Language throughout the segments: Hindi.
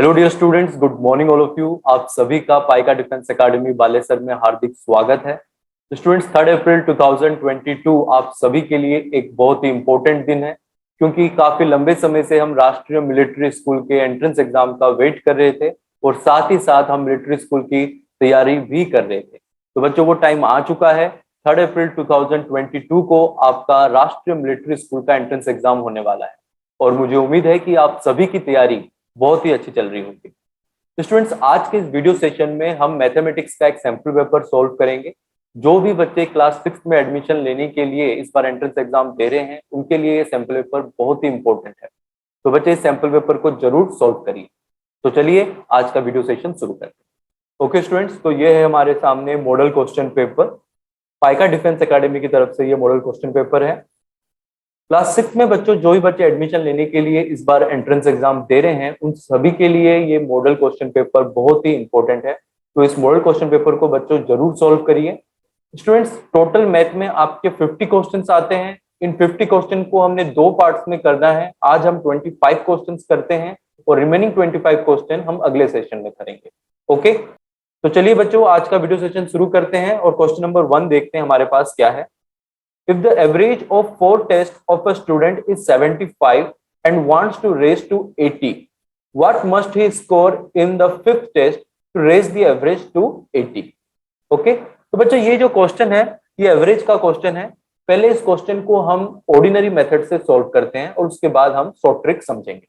Hello dear students, good morning all of you. आप सभी का पाइका डिफेंस एकेडमी बालेसर में हार्दिक स्वागत है। स्टूडेंट्स, 3 अप्रैल 2022 आप सभी के लिए एक बहुत ही इंपॉर्टेंट दिन है, क्योंकि काफी लंबे समय से हम राष्ट्रीय मिलिट्री स्कूल के एंट्रेंस एग्जाम का वेट कर रहे थे और साथ ही साथ हम मिलिट्री स्कूल की तैयारी भी कर रहे थे। तो बच्चों, वो टाइम आ चुका है। 3 अप्रैल 2022 को आपका राष्ट्रीय मिलिट्री स्कूल का एंट्रेंस एग्जाम होने वाला है और मुझे उम्मीद है कि आप सभी की तैयारी बहुत ही अच्छी चल रही होगी। तो स्टूडेंट्स, आज के इस वीडियो सेशन में हम मैथमेटिक्स का एक सैंपल पेपर सॉल्व करेंगे। जो भी बच्चे क्लास 6 में एडमिशन लेने के लिए इस बार एंट्रेंस एग्जाम दे रहे हैं, उनके लिए ये सैंपल पेपर बहुत ही इंपॉर्टेंट है। तो बच्चे इस सैंपल पेपर को जरूर सॉल्व करिए। तो चलिए आज का वीडियो सेशन शुरू करते हैं। ओके स्टूडेंट्स, तो ये है हमारे सामने model question paper. Paika Defence Academy की तरफ से ये मॉडल क्वेश्चन पेपर है। क्लास 6 में बच्चों, जो भी बच्चे एडमिशन लेने के लिए इस बार एंट्रेंस एग्जाम दे रहे हैं, उन सभी के लिए ये मॉडल क्वेश्चन पेपर बहुत ही इंपॉर्टेंट है। तो इस मॉडल क्वेश्चन पेपर को बच्चों जरूर सॉल्व करिए। स्टूडेंट्स, टोटल मैथ में आपके 50 क्वेश्चंस आते हैं। इन 50 क्वेश्चन को हमने 2 पार्ट्स में करना है। आज हम 25 क्वेश्चंस करते हैं और रिमेनिंग 25 क्वेश्चन हम अगले सेशन में करेंगे। ओके, तो चलिए बच्चों, आज का वीडियो सेशन शुरू करते हैं और क्वेश्चन नंबर 1 देखते हैं हमारे पास क्या है। If the average of 4 tests of a student is 75 and wants to raise to 80, what must he score in the 5th test to raise the average to 80? Okay? तो बच्चों, ये जो क्वेश्चन है ये एवरेज का क्वेश्चन है। पहले इस क्वेश्चन को हम ऑर्डिनरी मेथड से सॉल्व करते हैं और उसके बाद हम शॉर्ट ट्रिक समझेंगे।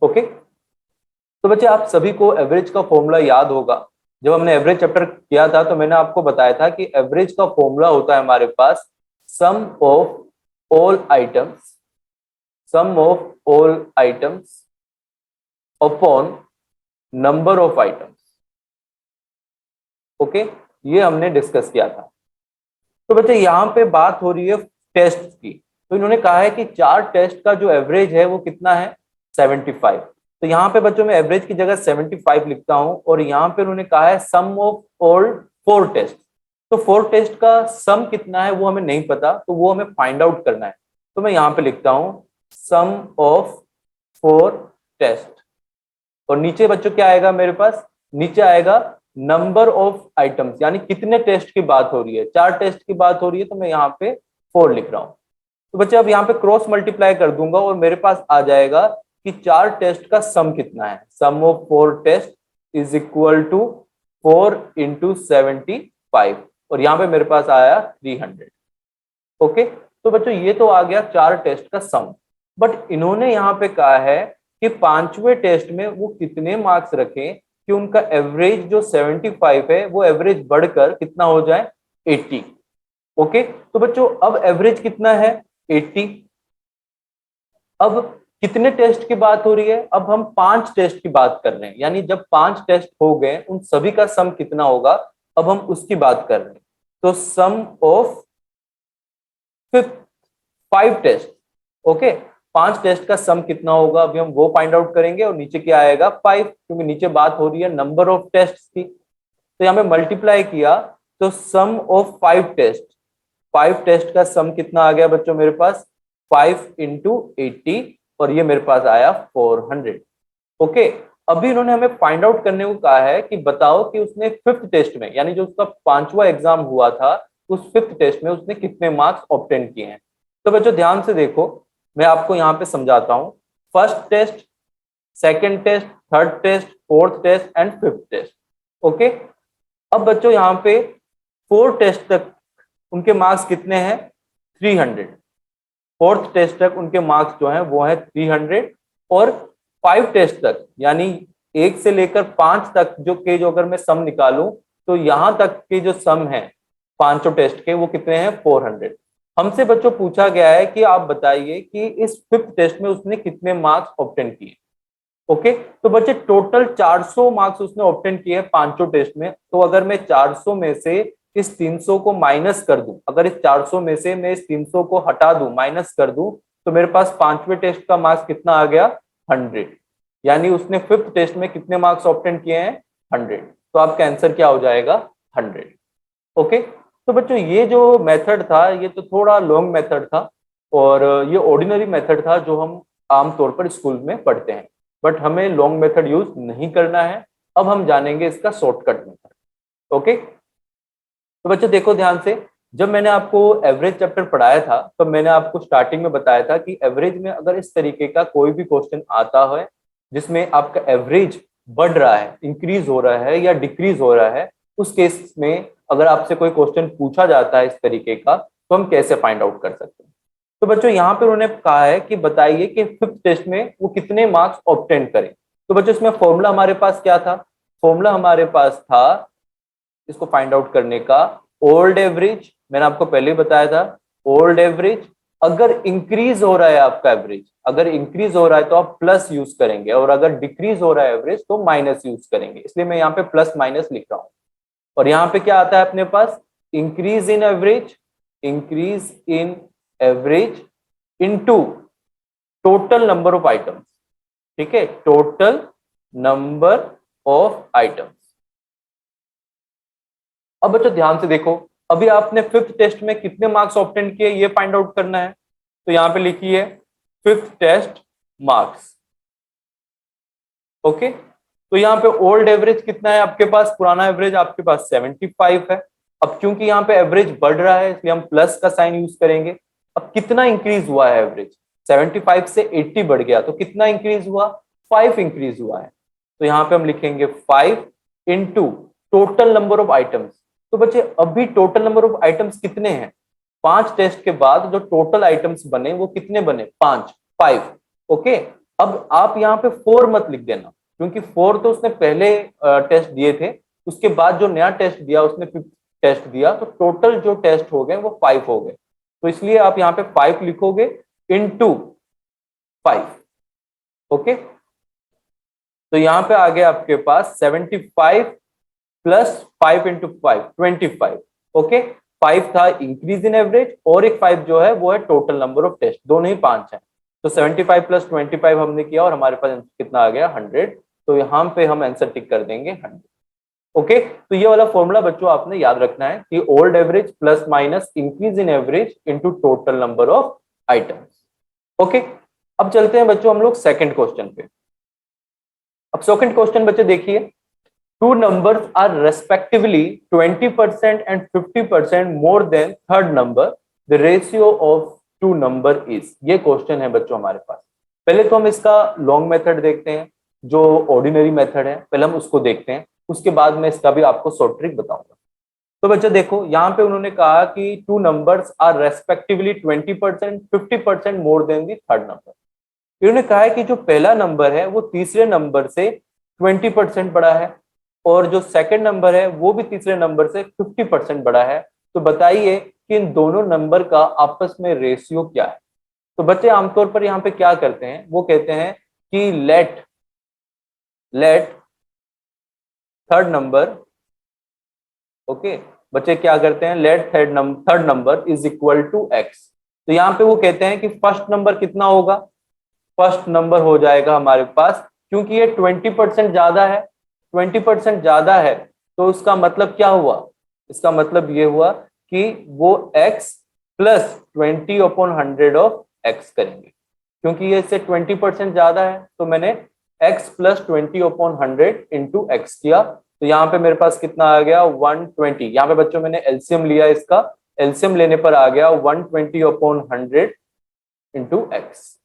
ओके, तो बच्चे आप सभी को एवरेज का फॉर्मूला याद होगा। जब हमने एवरेज चैप्टर किया था तो मैंने आपको बताया था कि एवरेज का फॉर्मूला होता है हमारे पास sum of all items upon number of items। Okay, ये हमने डिस्कस किया था। तो बच्चे यहाँ पे बात हो रही है टेस्ट की। तो इन्होंने कहा है कि 4 टेस्ट का जो एवरेज है वो कितना है, 75। तो यहाँ पे बच्चों में एवरेज की जगह 75 लिखता हूं और यहाँ पे उन्होंने कहा है सम ऑफ ऑल 4 टेस्ट। तो 4 टेस्ट का सम कितना है वो हमें नहीं पता, तो वो हमें फाइंड आउट करना है। तो मैं यहाँ पे लिखता हूं सम ऑफ 4 टेस्ट और नीचे बच्चों क्या आएगा मेरे पास, नीचे आएगा नंबर ऑफ आइटम्स, यानी कितने टेस्ट की बात हो रही है। 4 टेस्ट की बात हो रही है तो मैं यहाँ पे 4 लिख रहा हूं। तो बच्चे अब यहाँ पे क्रॉस मल्टीप्लाई कर दूंगा और मेरे पास आ जाएगा कि 4 टेस्ट का सम कितना है। Sum of 4 test is equal to 4 into 75 और यहाँ पे मेरे पास आया 300। ओके, तो बच्चों ये तो आ गया 4 टेस्ट का सम। बट इन्होंने यहाँ पे कहा है कि 5वें टेस्ट में वो कितने मार्क्स रखें कि उनका एवरेज जो 75 है वो एवरेज बढ़कर कितना हो जाए, 80। ओके, तो बच्चों अब एवरेज कितना है, 80। अब कितने टेस्ट की बात हो रही है, अब हम 5 टेस्ट की बात कर रहे हैं, यानी जब 5 टेस्ट हो गए उन सभी का सम कितना होगा, अब हम उसकी बात कर रहे हैं। तो सम ऑफ 5 टेस्ट। ओके, 5 टेस्ट का सम कितना होगा, अभी हम वो फाइंड आउट करेंगे। और नीचे क्या आएगा, 5, क्योंकि नीचे बात हो रही है नंबर ऑफ टेस्ट की। तो यहाँ पे मल्टीप्लाई किया तो सम ऑफ 5 टेस्ट, 5 टेस्ट का सम कितना आ गया बच्चों मेरे पास, 5 इंटू 80 और ये मेरे पास आया 400। ओके, अभी इन्होंने हमें फाइंड आउट करने को कहा है कि बताओ कि उसने 5th टेस्ट में, यानी जो उसका 5वां एग्जाम हुआ था, उस 5th टेस्ट में उसने कितने मार्क्स ऑब्टेन किए हैं। तो बच्चों ध्यान से देखो, मैं आपको यहाँ पे समझाता हूँ। First test, second test, third test, fourth test and 5th test. Okay, अब बच्चों यहाँ पे 4 टेस्ट तक उनके मार्क्स कितने हैं, 300। 4th टेस्ट तक उनके मार्क्स जो हैं वो है 300 और 5 टेस्ट तक, यानी 1 से लेकर 5 तक जो अगर मैं सम निकालूं तो यहां तक के जो सम है 5 टेस्ट के वो कितने हैं, 400। हमसे बच्चों पूछा गया है कि आप बताइए कि इस 5th टेस्ट में उसने कितने मार्क्स ऑब्टेन किए। ओके, तो बच्चे टोटल 400 मार्क्स उसने ऑब्टेन किए हैं 5 टेस्ट में। तो अगर मैं 400 में से इस 300 को माइनस कर दूं, अगर इस 400 में से मैं इस 300 को हटा दूं, माइनस कर दूं, तो मेरे पास 5वें टेस्ट का मार्क्स कितना आ गया, 100। यानी उसने 5th टेस्ट में कितने मार्क्स ऑब्टेन किए हैं, 100। तो आपका आंसर क्या हो जाएगा, 100। ओके, तो बच्चों ये जो मेथड था ये तो थोड़ा लॉन्ग मेथड था और ये ऑर्डिनरी मेथड था जो हम आमतौर पर स्कूल में पढ़ते हैं। बट हमें लॉन्ग मेथड यूज नहीं करना है। अब हम जानेंगे इसका शॉर्टकट मेथड। ओके, तो बच्चों देखो ध्यान से, जब मैंने आपको एवरेज चैप्टर पढ़ाया था तो मैंने आपको स्टार्टिंग में बताया था कि एवरेज में अगर इस तरीके का कोई भी क्वेश्चन आता है जिसमें आपका एवरेज बढ़ रहा है, इंक्रीज हो रहा है या डिक्रीज हो रहा है, उस केस में अगर आपसे कोई क्वेश्चन पूछा जाता है इस तरीके का तो हम कैसे फाइंड आउट कर सकते हैं। तो बच्चों यहाँ पे उन्होंने कहा है कि बताइए कि फिफ्थ टेस्ट में वो कितने मार्क्स ऑब्टेन करें। तो बच्चों इसमें फॉर्मूला हमारे पास क्या था? फॉर्मूला हमारे पास था इसको फाइंड आउट करने का ओल्ड एवरेज। मैंने आपको पहले ही बताया था ओल्ड एवरेज, अगर इंक्रीज हो रहा है आपका एवरेज, अगर इंक्रीज हो रहा है तो आप प्लस यूज करेंगे, और अगर डिक्रीज हो रहा है एवरेज तो माइनस यूज करेंगे। इसलिए मैं यहाँ पे प्लस माइनस लिख रहा हूं। और यहाँ पे क्या आता है अपने पास? Increase in average, increase in average into total number of items. ठीक है, टोटल नंबर ऑफ आइटम्स। अब बच्चों ध्यान से देखो, अभी आपने फिफ्थ टेस्ट में कितने मार्क्स ऑब्टेन किए ये फाइंड आउट करना है। तो यहां पे लिखिए फिफ्थ टेस्ट मार्क्स। ओके, तो यहाँ पे ओल्ड एवरेज कितना है आपके पास? पुराना एवरेज आपके पास 75 है। अब क्योंकि यहाँ पे एवरेज बढ़ रहा है इसलिए हम प्लस का साइन यूज करेंगे। अब कितना इंक्रीज हुआ है एवरेज? 75 से 80 बढ़ गया, तो कितना इंक्रीज हुआ? 5 इंक्रीज हुआ है। तो यहाँ पे हम लिखेंगे 5 into total number of items. तो बच्चे अभी टोटल नंबर ऑफ आइटम्स कितने हैं? 5 टेस्ट के बाद जो टोटल आइटम्स बने वो कितने बने? 5। ओके, अब आप यहाँ पे 4 मत लिख देना, क्योंकि 4 तो उसने पहले टेस्ट दिए थे, उसके बाद जो नया टेस्ट दिया उसने टेस्ट दिया, तो टोटल जो टेस्ट हो गए वो 5 हो गए। तो इसलिए आप यहाँ पे 5 लिखोगे इनटू 5। ओके, तो यहाँ पे आ गया आपके पास 75 प्लस 5 इंटू 5 25। ओके, 5 था इंक्रीज इन एवरेज और एक 5 जो है वो है टोटल नंबर ऑफ टेस्ट, दोनों ही 5 है। तो 75 प्लस 25 हमने किया और हमारे पास कितना आ गया? 100। तो यहाँ पे हम आंसर टिक कर देंगे 100। ओके, तो ये वाला फॉर्मूला बच्चों आपने याद रखना है कि old average plus minus increase in average into total number of items. Okay, अब चलते हैं बच्चों हम लोग सेकंड क्वेश्चन पे। अब सेकंड क्वेश्चन बच्चे देखिए, two numbers are respectively 20% and 50% more than third number, the ratio of two number is. ये क्वेश्चन है बच्चों हमारे पास। पहले तो हम इसका लॉन्ग मेथड देखते हैं, जो ऑर्डिनरी मेथड है, पहले हम उसको देखते हैं, उसके बाद मैं इसका भी आपको शॉर्ट ट्रिक बताऊंगा। तो बच्चों देखो, यहाँ पे उन्होंने कहा कि two numbers are respectively 20% 50% more than the third number. इन्होंने कहा है कि जो पहला नंबर है वो तीसरे नंबर से 20% बड़ा है, और जो सेकंड नंबर है वो भी तीसरे नंबर से 50% बड़ा है। तो बताइए कि इन दोनों नंबर का आपस में रेशियो क्या है। तो बच्चे आमतौर पर यहाँ पे क्या करते हैं, वो कहते हैं कि लेट थर्ड नंबर। ओके, बच्चे क्या करते हैं? Let third number is equal to X. तो यहाँ पे वो कहते हैं कि फर्स्ट नंबर कितना होगा? फर्स्ट नंबर हो जाएगा हमारे पास, क्योंकि ये 20% ज्यादा है, 20% ज्यादा है, तो उसका मतलब क्या हुआ? इसका मतलब ये हुआ कि वो x प्लस 20/100 ऑफ x करेंगे, क्योंकि ये इससे 20% ज्यादा है, तो मैंने x प्लस 20/100 इंटू एक्स किया। तो यहाँ पे मेरे पास कितना आ गया? 120। यहाँ पे बच्चों मैंने एलसीएम लिया, इसका एलसीएम लेने पर आ गया 120/100 इंटू एक्स।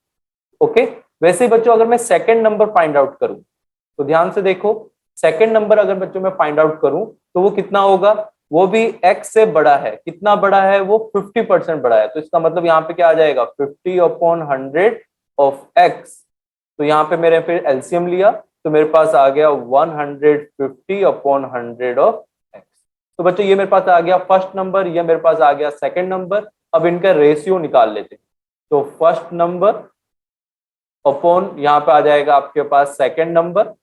ओके, वैसे ही बच्चों अगर मैं सेकंड नंबर फाइंड आउट करूं, तो ध्यान से देखो, सेकंड नंबर अगर बच्चों मैं फाइंड आउट करूं तो वो कितना होगा? वो भी x से बड़ा है। कितना बड़ा है? वो 50% बड़ा है। तो इसका मतलब यहाँ पे क्या आ जाएगा? 50/100 ऑफ x। तो यहाँ पे मैंने फिर एलसीएम लिया, तो मेरे पास आ गया 150/100 ऑफ x। तो बच्चों ये मेरे पास आ गया फर्स्ट नंबर, ये मेरे पास आ गया सेकंड नंबर। अब इनका रेशियो निकाल लेते हैं। तो फर्स्ट नंबर अपॉन यहाँ पे आ जाएगा आपके पास सेकंड नंबर,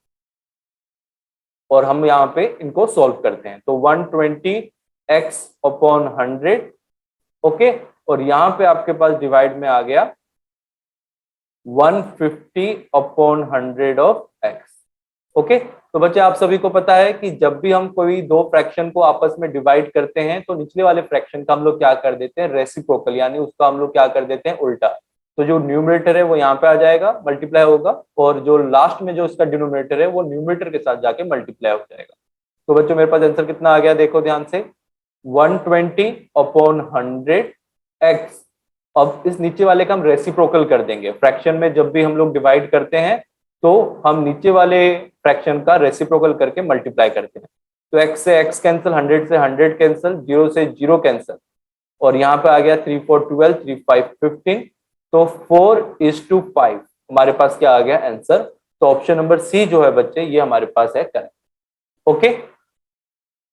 और हम यहाँ पे इनको सॉल्व करते हैं। तो 120x/100। ओके, और यहाँ पे आपके पास डिवाइड में आ गया 150/100 ऑफ x। ओके, तो बच्चे आप सभी को पता है कि जब भी हम कोई दो फ्रैक्शन को आपस में डिवाइड करते हैं तो निचले वाले फ्रैक्शन का हम लोग क्या कर देते हैं? रेसिप्रोकल, यानी उसका हम लोग क्या कर देते हैं? उल्टा। तो जो न्यूमरेटर है वो यहाँ पे आ जाएगा, मल्टीप्लाई होगा, और जो लास्ट में जो इसका डिनोमिनेटर है वो न्यूमरेटर के साथ जाके मल्टीप्लाई हो जाएगा। तो बच्चों मेरे पास आंसर कितना आ गया, देखो ध्यान से, 120/100 x। अब इस नीचे वाले का हम रेसिप्रोकल कर देंगे। फ्रैक्शन में जब भी हम लोग डिवाइड करते हैं तो हम नीचे वाले फ्रैक्शन का रेसिप्रोकल करके मल्टीप्लाई करते हैं। तो x से x कैंसिल, 100 से 100 कैंसिल, 0 से 0 कैंसिल, और यहाँ पे आ गया 3 4 12, 3 5 15, तो 4:5 हमारे पास क्या आ गया आंसर। तो ऑप्शन नंबर सी जो है बच्चे ये हमारे पास है करेक्ट। ओके,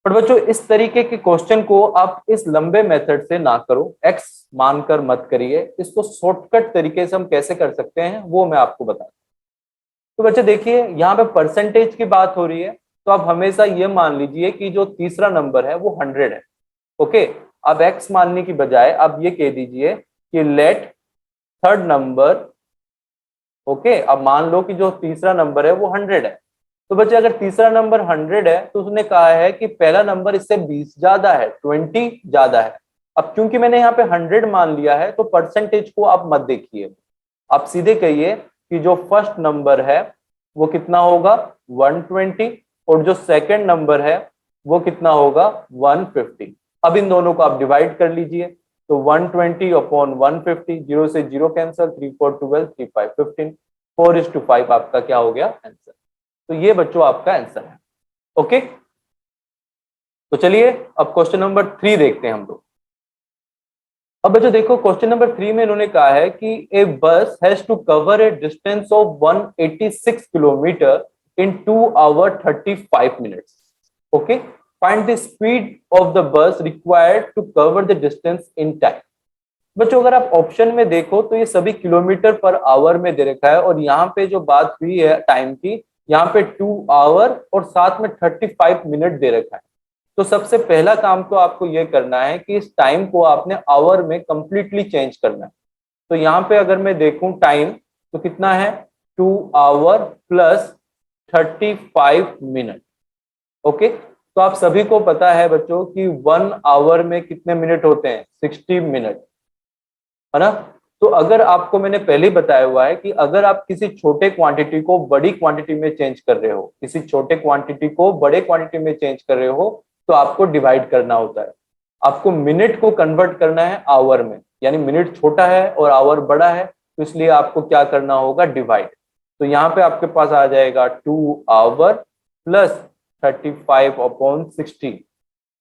पर बच्चों इस तरीके के क्वेश्चन को आप इस लंबे मेथड से ना करो, एक्स मानकर मत करिए। इसको शॉर्टकट तरीके से हम कैसे कर सकते हैं वो मैं आपको बता। तो बच्चे देखिए यहाँ पे परसेंटेज की बात हो रही है, तो आप हमेशा ये मान लीजिए कि जो तीसरा नंबर है वो 100 है। ओके, अब एक्स मानने की बजाय आप ये कह दीजिए कि लेट थर्ड नंबर, ओके, अब मान लो कि जो तीसरा नंबर है वो 100 है। तो बच्चे अगर तीसरा नंबर 100 है तो उसने कहा है कि पहला नंबर इससे 20 ज्यादा है, 20 ज्यादा है। अब क्योंकि मैंने यहाँ पे 100 मान लिया है तो परसेंटेज को आप मत देखिए, आप सीधे कहिए कि जो फर्स्ट नंबर है वो कितना होगा 120, और जो सेकंड नंबर है वो कितना होगा 150। अब इन दोनों को आप डिवाइड कर लीजिए, तो 120/150, 0 से 0 कैंसिल, 3 4 12, 3 5 15, 4:5 आपका क्या हो गया आंसर। तो ये बच्चों आपका आंसर है। ओके, तो चलिए अब क्वेश्चन नंबर 3 देखते हैं हम लोग। अब बच्चों देखो क्वेश्चन नंबर 3 में इन्होंने कहा है कि a bus has to cover a distance of 186 kilometre in 2 hours 35 minutes। Okay, find the speed of the bus required to cover the distance in time. बच्चों अगर आप ऑप्शन में देखो तो ये सभी किलोमीटर पर आवर में दे रखा है, और यहाँ पे जो बात हुई है टाइम की, यहाँ पे 2 hour और साथ में 35 मिनट दे रखा है। तो सबसे पहला काम तो आपको ये करना है कि इस टाइम को आपने आवर में कंप्लीटली चेंज करना है। तो यहाँ पे अगर मैं देखूं टाइम तो कितना है 2 hour प्लस 35 मिनट। ओके, तो आप सभी को पता है बच्चों कि 1 hour में कितने मिनट होते हैं 60 मिनट, है ना। तो अगर आपको मैंने पहले ही बताया हुआ है कि अगर आप किसी छोटे क्वांटिटी को बड़ी क्वांटिटी में चेंज कर रहे हो, किसी छोटे क्वांटिटी को बड़े क्वांटिटी में चेंज कर रहे हो, तो आपको डिवाइड करना होता है। आपको मिनट को कन्वर्ट करना है आवर में, यानी मिनट छोटा है और आवर बड़ा है, तो इसलिए आपको क्या करना होगा डिवाइड। तो यहाँ पे आपके पास आ जाएगा 2 hour प्लस 35/60।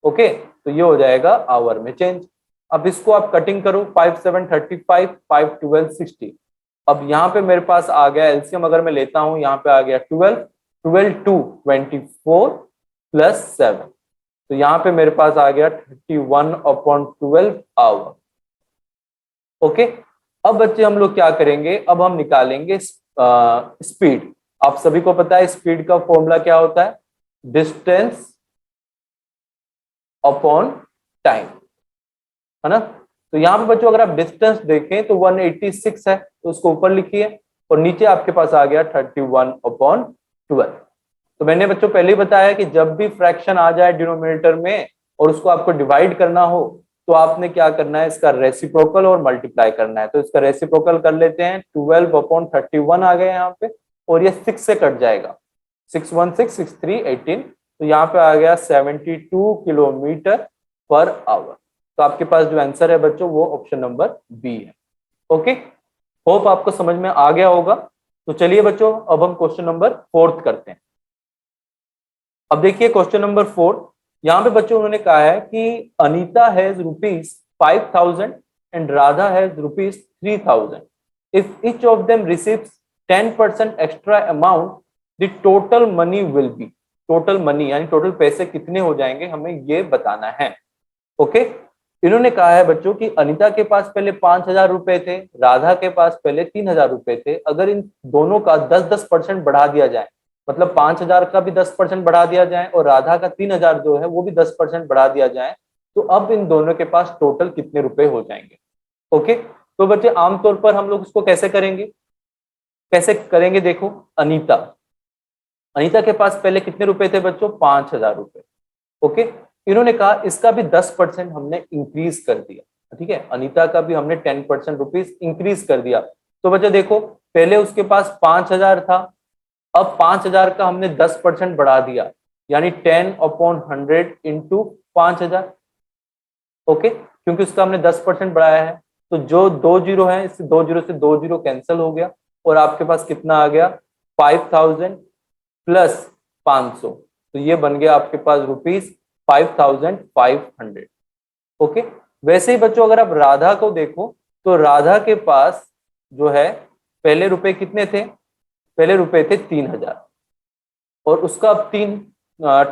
ओके, तो ये हो जाएगा आवर में चेंज। अब इसको आप कटिंग करो, 5 7 35, 5 12 60। अब यहाँ पे मेरे पास आ गया एलसीएम, अगर मैं लेता हूं यहाँ पे आ गया 12, 12 2 24 प्लस 7, तो यहाँ पे मेरे पास आ गया 31/12 आवर। ओके, अब बच्चे हम लोग क्या करेंगे, अब हम निकालेंगे स्पीड। आप सभी को पता है स्पीड का फॉर्मूला क्या होता है, डिस्टेंस अपॉन टाइम, है ना। तो यहाँ पे बच्चों अगर आप डिस्टेंस देखें तो 186 है, तो उसको ऊपर लिखिए, और नीचे आपके पास आ गया 31/12। तो मैंने बच्चों पहले ही बताया कि जब भी फ्रैक्शन आ जाए डिनोमिनेटर में और उसको आपको डिवाइड करना हो तो आपने क्या करना है, इसका रेसिप्रोकल और मल्टीप्लाई करना है। तो इसका रेसिप्रोकल कर लेते हैं, 12/31 आ गए यहाँ पे, और ये 6 से कट जाएगा, 6 1 6 6 3 18, तो यहाँ पे आ गया 72 किलोमीटर पर आवर। तो आपके पास जो आंसर है बच्चों वो ऑप्शन नंबर बी है। ओके, होप आपको समझ में आ गया होगा। तो चलिए बच्चों अब हम क्वेश्चन नंबर 4 करते हैं। अब देखिए क्वेश्चन नंबर 4, यहाँ पे बच्चों उन्होंने कहा है कि Anita has ₹5000 and Radha has ₹3000। If each of them receives 10% extra amount, the total money will be. Total money यानी टोटल पैसे कितने हो जाएंगे हमें ये बताना है। ओके, इन्होंने कहा है बच्चों कि अनीता के पास पहले 5000 रुपए थे, राधा के पास पहले 3000 रुपए थे। अगर इन दोनों का 10% बढ़ा दिया जाए, मतलब 5000 का भी 10% बढ़ा दिया जाए और राधा का 3000 जो है वो भी 10% बढ़ा दिया जाए, तो अब इन दोनों के पास टोटल कितने रुपए हो जाएंगे। ओके, तो बच्चे आमतौर पर हम लोग इसको कैसे करेंगे, कैसे करेंगे देखो, अनीता अनीता के पास पहले कितने रुपए थे बच्चों 5000 रुपए। ओके, इन्होंने कहा इसका भी 10% हमने इंक्रीज कर दिया। ठीक है, अनीता का भी हमने 10% रुपीज इंक्रीज कर दिया। तो बच्चों देखो, पहले उसके पास 5,000 था, अब 5,000 का हमने 10% बढ़ा दिया, यानी 10/100 इंटू 5,000। ओके, क्योंकि उसका हमने 10% बढ़ाया है, तो जो 2 जीरो है, इससे 2 जीरो से 2 जीरो कैंसिल हो गया, और आपके पास कितना आ गया, 5,000 प्लस 500, तो ये बन गया आपके पास रुपीज 5,500। ओके, वैसे ही बच्चों अगर आप राधा को देखो, तो राधा के पास जो है पहले रुपए कितने थे, पहले रुपए थे 3,000, और उसका अब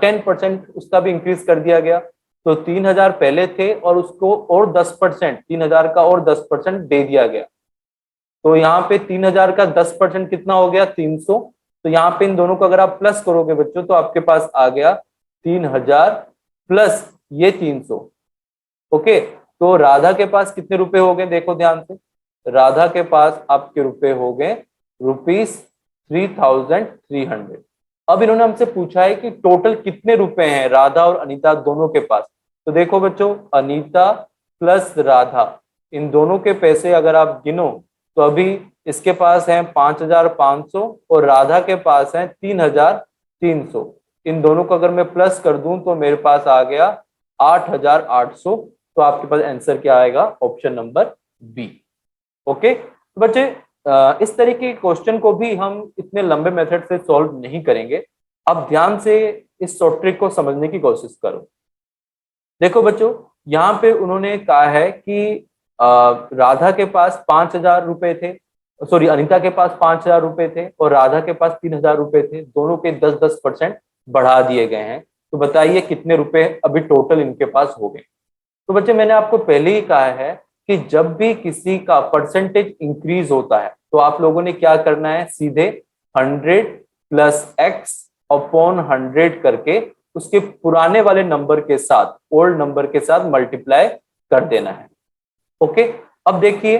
10% उसका भी इंक्रीज कर दिया गया, तो 3,000 पहले थे और उसको और 10%, 3,000 का और 10% दे दिया गया। तो यहाँ पे 3,000 का 10% कितना हो गया, 300। तो यहाँ पे इन दोनों को अगर आप प्लस करोगे बच्चों, तो आपके पास आ गया 3,000 प्लस ये 300। ओके, तो राधा के पास कितने रुपए हो गए, देखो ध्यान से, राधा के पास आपके रुपए हो गए रुपीज 3,300। अब इन्होंने हमसे पूछा है कि टोटल कितने रुपए हैं राधा और अनीता दोनों के पास। तो देखो बच्चों, अनीता प्लस राधा, इन दोनों के पैसे अगर आप गिनो, तो अभी इसके पास है 5,500 और राधा के पास है 3,300। इन दोनों को अगर मैं प्लस कर दूं तो मेरे पास आ गया 8,800। तो आपके पास आंसर क्या आएगा, ऑप्शन नंबर बी। ओके, तो बच्चे इस तरीके के क्वेश्चन को भी हम इतने लंबे मेथड से सॉल्व नहीं करेंगे। अब ध्यान से इस शॉर्ट ट्रिक को समझने की कोशिश करो। देखो बच्चों, यहाँ पे उन्होंने कहा है कि राधा के पास 5,000 रुपए थे, सॉरी अनीता के पास 5,000 रुपए थे और राधा के पास 3,000 रुपए थे, दोनों के 10-10% बढ़ा दिए गए हैं। तो बताइए कितने रुपए अभी टोटल इनके पास हो गए। तो बच्चे मैंने आपको पहले ही कहा है कि जब भी किसी का परसेंटेज इंक्रीज होता है, तो आप लोगों ने क्या करना है, सीधे 100 प्लस एक्स अपॉन 100 करके उसके पुराने वाले नंबर के साथ, ओल्ड नंबर के साथ मल्टीप्लाई कर देना है। ओके, अब देखिए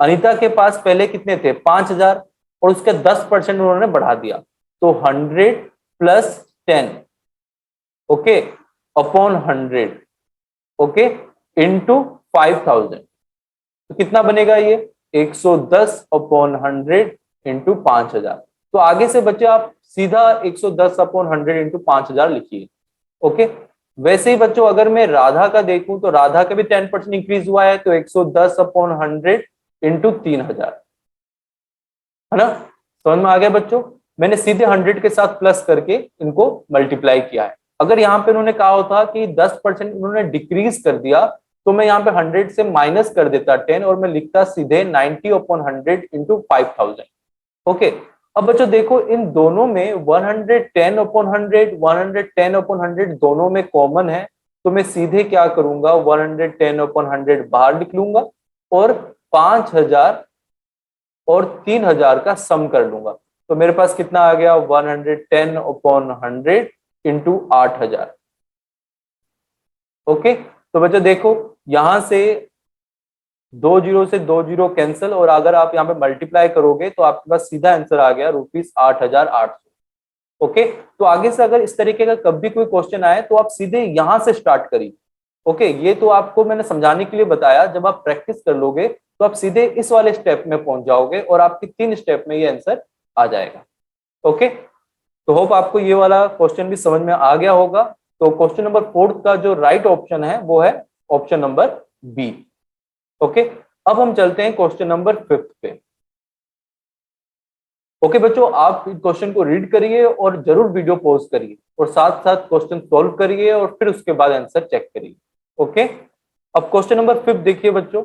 अनीता के पास पहले कितने थे, 5,000, और उसके 10% उन्होंने बढ़ा दिया, तो 100 plus 10, okay, upon 100, okay, into 5,000। तो कितना बनेगा ये, 110 अपॉन 100 इंटू 5,000। तो आगे से बच्चे आप सीधा 110 अपॉन 100 इंटू 5,000 लिखिए। ओके, वैसे ही बच्चों अगर मैं राधा का देखूं, तो राधा का भी 10% इंक्रीज हुआ है, तो 110 अपॉन 100 इंटू 3,000, है ना। समझ में आ गया बच्चों, मैंने सीधे 100 के साथ प्लस करके इनको मल्टीप्लाई किया है। अगर यहाँ पे उन्होंने कहा होता कि 10% उन्होंने डिक्रीज कर दिया, तो मैं यहाँ पे 100 से माइनस कर देता 10 और मैं लिखता सीधे 90 अपॉन 100 इंटू 5,000। ओके, अब बच्चों देखो इन दोनों में 110 अपॉन 100, 110 अपॉन 100 दोनों में कॉमन है, तो मैं सीधे क्या करूंगा, 110 अपॉन 100 बाहर लिख लूंगा और 5,000 और 3,000 का सम कर लूंगा। तो मेरे पास कितना आ गया, 110 अपॉन 100 इंटू 8,000। ओके, तो बच्चों देखो यहां से 2 जीरो से 2 जीरो कैंसिल, और अगर आप यहाँ पे मल्टीप्लाई करोगे तो आपके पास सीधा आंसर आ गया रुपीज 8,800। ओके, तो आगे से अगर इस तरीके का कभी कोई क्वेश्चन आए तो आप सीधे यहां से स्टार्ट करिए। ओके, ये तो आपको मैंने समझाने के लिए बताया, जब आप प्रैक्टिस कर लोगे तो आप सीधे इस वाले स्टेप में पहुंच जाओगे और आपके 3 स्टेप में ये आंसर आ जाएगा। ओके, तो होप आपको ये वाला क्वेश्चन भी समझ में आ गया होगा। तो क्वेश्चन नंबर 4 का जो राइट ऑप्शन है वो है ऑप्शन नंबर बी। ओके, अब हम चलते हैं क्वेश्चन नंबर 5 पे। ओके बच्चों, आप क्वेश्चन को रीड करिए और जरूर वीडियो पॉज करिए और साथ साथ क्वेश्चन सॉल्व करिए और फिर उसके बाद आंसर चेक करिए। ओके, अब क्वेश्चन नंबर 5 देखिए बच्चों,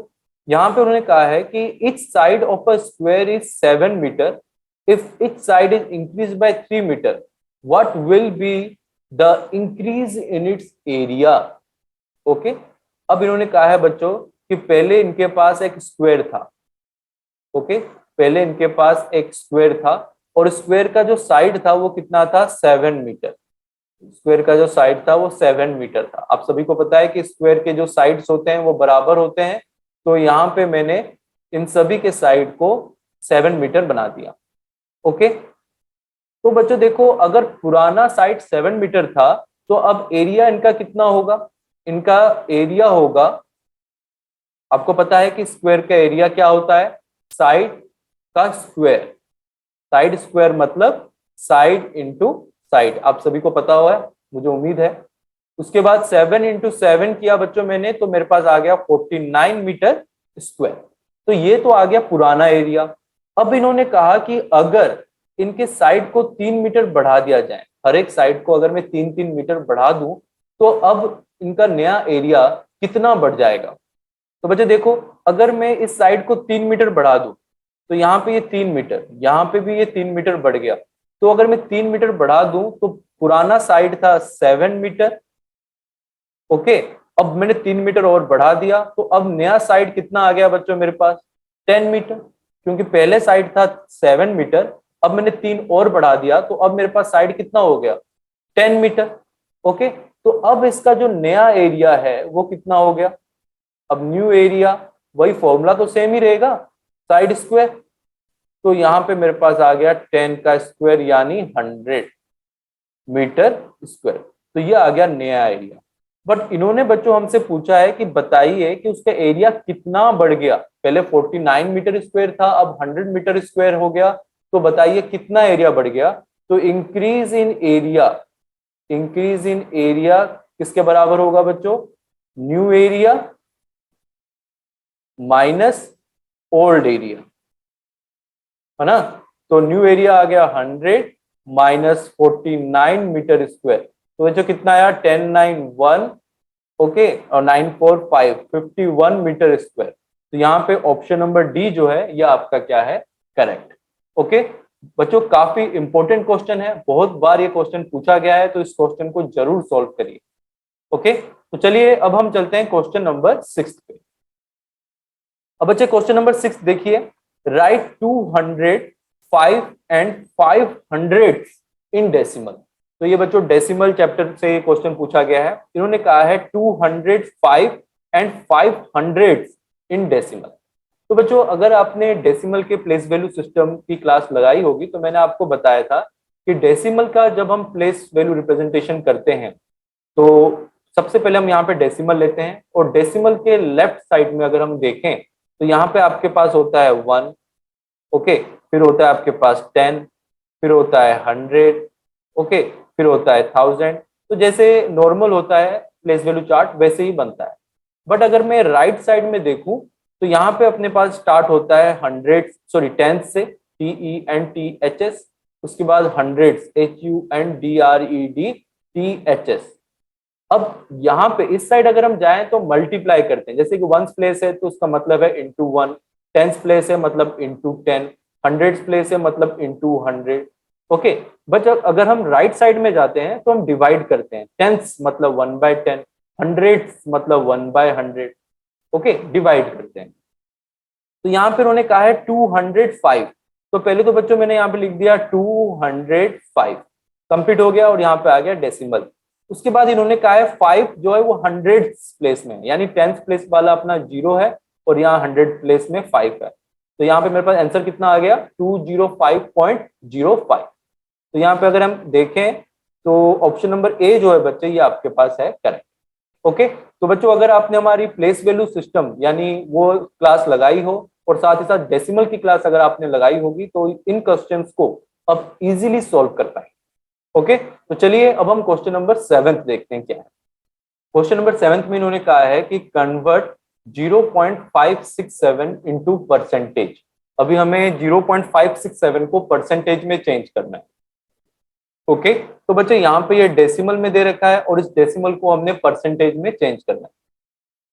यहाँ पे उन्होंने कहा है कि each side of a square is 7 metre, if each side is increase by 3 metre, what will be the increase in its area. Okay, अब इन्होंने कहा है बच्चों कि पहले इनके पास एक स्क्वायर था। ओके, पहले इनके पास एक स्क्वायर था और स्क्वायर का जो साइड था वो कितना था, 7 मीटर। स्क्वायर का जो साइड था वो 7 मीटर था। आप सभी को पता है कि स्क्वायर के जो साइड्स होते हैं वो बराबर होते हैं, तो यहाँ पे मैंने इन सभी के साइड को 7 मीटर बना दिया। ओके, तो बच्चों देखो अगर पुराना साइड 7 मीटर था, तो अब एरिया इनका कितना होगा, इनका एरिया होगा आपको पता है कि स्क्वायर का एरिया क्या होता है, साइड का स्क्वायर। साइड स्क्वायर मतलब साइड इंटू साइड, आप सभी को पता हुआ है, मुझे उम्मीद है। उसके बाद 7 इंटू 7 किया बच्चों मैंने, तो मेरे पास आ गया 49 मीटर स्क्वायर। तो ये तो आ गया पुराना एरिया। अब इन्होंने कहा कि अगर इनके साइड को 3 मीटर बढ़ा दिया जाए, हर एक साइड को अगर मैं 3-3 मीटर बढ़ा दूं, तो अब इनका नया एरिया कितना बढ़ जाएगा। तो बच्चे देखो, अगर मैं इस साइड को 3 मीटर बढ़ा दूं, तो यहाँ पे ये 3 मीटर, यहाँ पे भी ये 3 मीटर बढ़ गया। तो अगर मैं 3 मीटर बढ़ा दूं, तो पुराना साइड था 7 मीटर। ओके, अब मैंने 3 मीटर और बढ़ा दिया, तो अब नया साइड कितना आ गया बच्चों मेरे पास, 10 मीटर। क्योंकि पहले साइड था 7 मीटर, अब मैंने 3 और बढ़ा दिया, तो अब मेरे पास साइड कितना हो गया, 10 मीटर। ओके, तो अब इसका जो नया एरिया है वो कितना हो गया। अब न्यू एरिया, वही फॉर्मूला तो सेम ही रहेगा, साइड स्क्वायर। तो यहाँ पे मेरे पास आ गया 10 का स्क्वायर यानी 100 मीटर स्क्वायर। तो ये आ गया नया एरिया। बट इन्होंने बच्चों हमसे पूछा है कि बताइए कि उसका एरिया कितना बढ़ गया। पहले 49 मीटर स्क्वायर था, अब 100 मीटर स्क्वायर हो गया। तो बताइए कितना एरिया बढ़ गया। तो increase in area, increase in area किसके बराबर होगा बच्चों, new area minus old area, है ना। तो न्यू एरिया आ गया 100 माइनस 49 मीटर स्क्वायर। तो बच्चों कितना आया, 1091, ओके, और 945, 51 मीटर स्क्वायर। तो यहाँ पे ऑप्शन नंबर डी जो है ये आपका क्या है, करेक्ट। ओके बच्चों, काफी इंपॉर्टेंट क्वेश्चन है, बहुत बार ये क्वेश्चन पूछा गया है, तो इस क्वेश्चन को जरूर सॉल्व करिए। ओके, तो चलिए अब हम चलते हैं क्वेश्चन नंबर 6 पे। अब बच्चे क्वेश्चन नंबर 6 देखिए, राइट 200, 5 एंड 500 इन डेसिमल। तो ये बच्चों डेसिमल चैप्टर से ये क्वेश्चन पूछा गया है। इन्होंने कहा है 205 एंड 500 इन डेसिमल। तो बच्चों अगर आपने डेसिमल के प्लेस वैल्यू सिस्टम की क्लास लगाई होगी, तो मैंने आपको बताया था कि डेसिमल का जब हम प्लेस वैल्यू रिप्रेजेंटेशन करते हैं, तो सबसे पहले हम यहाँ पे डेसिमल लेते हैं, और डेसिमल के लेफ्ट साइड में अगर हम देखें, तो यहाँ पे आपके पास होता है 1, ओके, फिर होता है आपके पास 10, फिर होता है 100, ओके, फिर होता है 1000। तो जैसे नॉर्मल होता है प्लेस वैल्यू चार्ट, वैसे ही बनता है। बट अगर मैं राइट साइड में देखूं, तो यहाँ पे अपने पास स्टार्ट होता है 10 से, TENTHS, उसके बाद 100, HUNDRED अब यहाँ पे इस साइड अगर हम जाएं तो मल्टीप्लाई करते हैं, जैसे कि 1 प्लेस है तो उसका मतलब है इंटू 1, 10 प्लेस है मतलब इंटू 10, 100 प्लेस है मतलब इंटू 100। ओके, बट अगर हम राइट साइड में जाते हैं तो हम डिवाइड करते हैं, 10 मतलब 1/10, 100 मतलब 1/100। ओके, डिवाइड करते हैं। तो यहाँ पे उन्होंने कहा है 205, तो पहले तो बच्चों मैंने यहाँ पे लिख दिया 205, कंप्लीट हो गया, और यहाँ पे आ गया डेसिमल। उसके बाद इन्होंने कहा है 5 जो है वो 100 प्लेस में, यानी 10th प्लेस वाला अपना 0 है, और यहाँ 100 प्लेस में 5 है। तो यहाँ पे मेरे पास आंसर कितना आ गया, 205.05। तो यहाँ पे अगर हम देखें तो ऑप्शन नंबर ए जो है बच्चे ये आपके पास है करेक्ट। ओके, तो बच्चों अगर आपने हमारी प्लेस वैल्यू सिस्टम यानी वो क्लास लगाई हो, और साथ ही साथ डेसिमल की क्लास अगर आपने लगाई होगी, तो इन क्वेश्चंस को अब इजीली सॉल्व कर पाएंगे। ओके, तो चलिए अब हम क्वेश्चन नंबर 7 देखते हैं क्या है। क्वेश्चन नंबर 7 में इन्होंने कहा है कि कन्वर्ट 0.567 इंटू परसेंटेज। अभी हमें 0.567 को परसेंटेज में चेंज करना है। ओके, तो बच्चे यहाँ पे ये डेसिमल में दे रखा है, और इस डेसिमल को हमने परसेंटेज में चेंज करना है।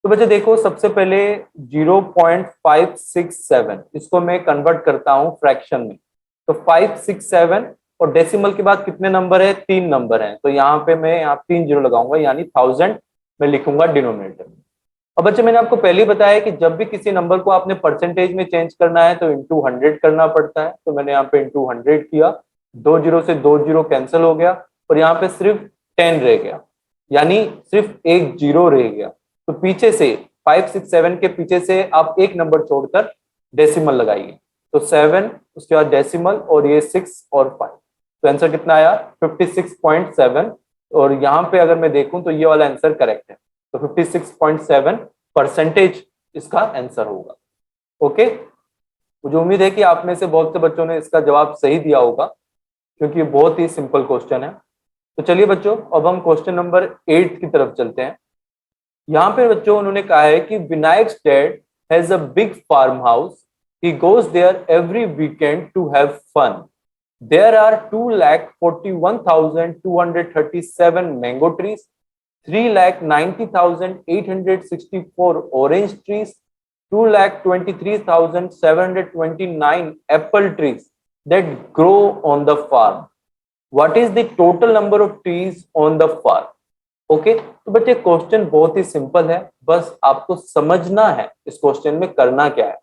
तो बच्चे देखो, सबसे पहले 0.567 इसको मैं कन्वर्ट करता हूं फ्रैक्शन में। तो 567, और डेसिमल के बाद कितने नंबर है, 3 नंबर हैं, तो यहाँ पे मैं यहाँ 3 जीरो लगाऊंगा, यानी 1000 मैं लिखूंगा डिनोमिनेटर में। अब बच्चे मैंने आपको पहले ही बताया कि जब भी किसी नंबर को आपने परसेंटेज में चेंज करना है तो इंटू 100 करना पड़ता है। तो मैंने यहाँ पे इंटू 100 किया, 2 जीरो से 2 जीरो कैंसिल हो गया, और यहाँ पे सिर्फ 10 रह गया, यानी सिर्फ एक जीरो रह गया। तो पीछे से 567 के पीछे से आप एक नंबर छोड़कर डेसिमल लगाइए, तो 7, उसके बाद डेसिमल, और ये 6 और 5। तो आंसर कितना आया, 56.7। और यहाँ पे अगर मैं देखूं तो ये वाला आंसर करेक्ट है। तो 56.7 परसेंटेज इसका आंसर होगा। ओके, मुझे उम्मीद है कि आप में से बहुत से बच्चों ने इसका जवाब सही दिया होगा, क्योंकि ये बहुत ही सिंपल क्वेश्चन है। तो चलिए बच्चों, अब हम क्वेश्चन नंबर 8 की तरफ चलते हैं। यहाँ पे बच्चों उन्होंने कहा है कि Vinayak's dad has a big farm house, he goes there every weekend to have fun. There are 2,41,237 mango trees, 3,90,864 orange trees, 2,23,729 apple trees that grow on the farm. What is the total number of trees on the farm? Okay, तो बच्चे क्वेश्चन बहुत ही सिंपल है, बस आपको समझना है इस क्वेश्चन में करना क्या है।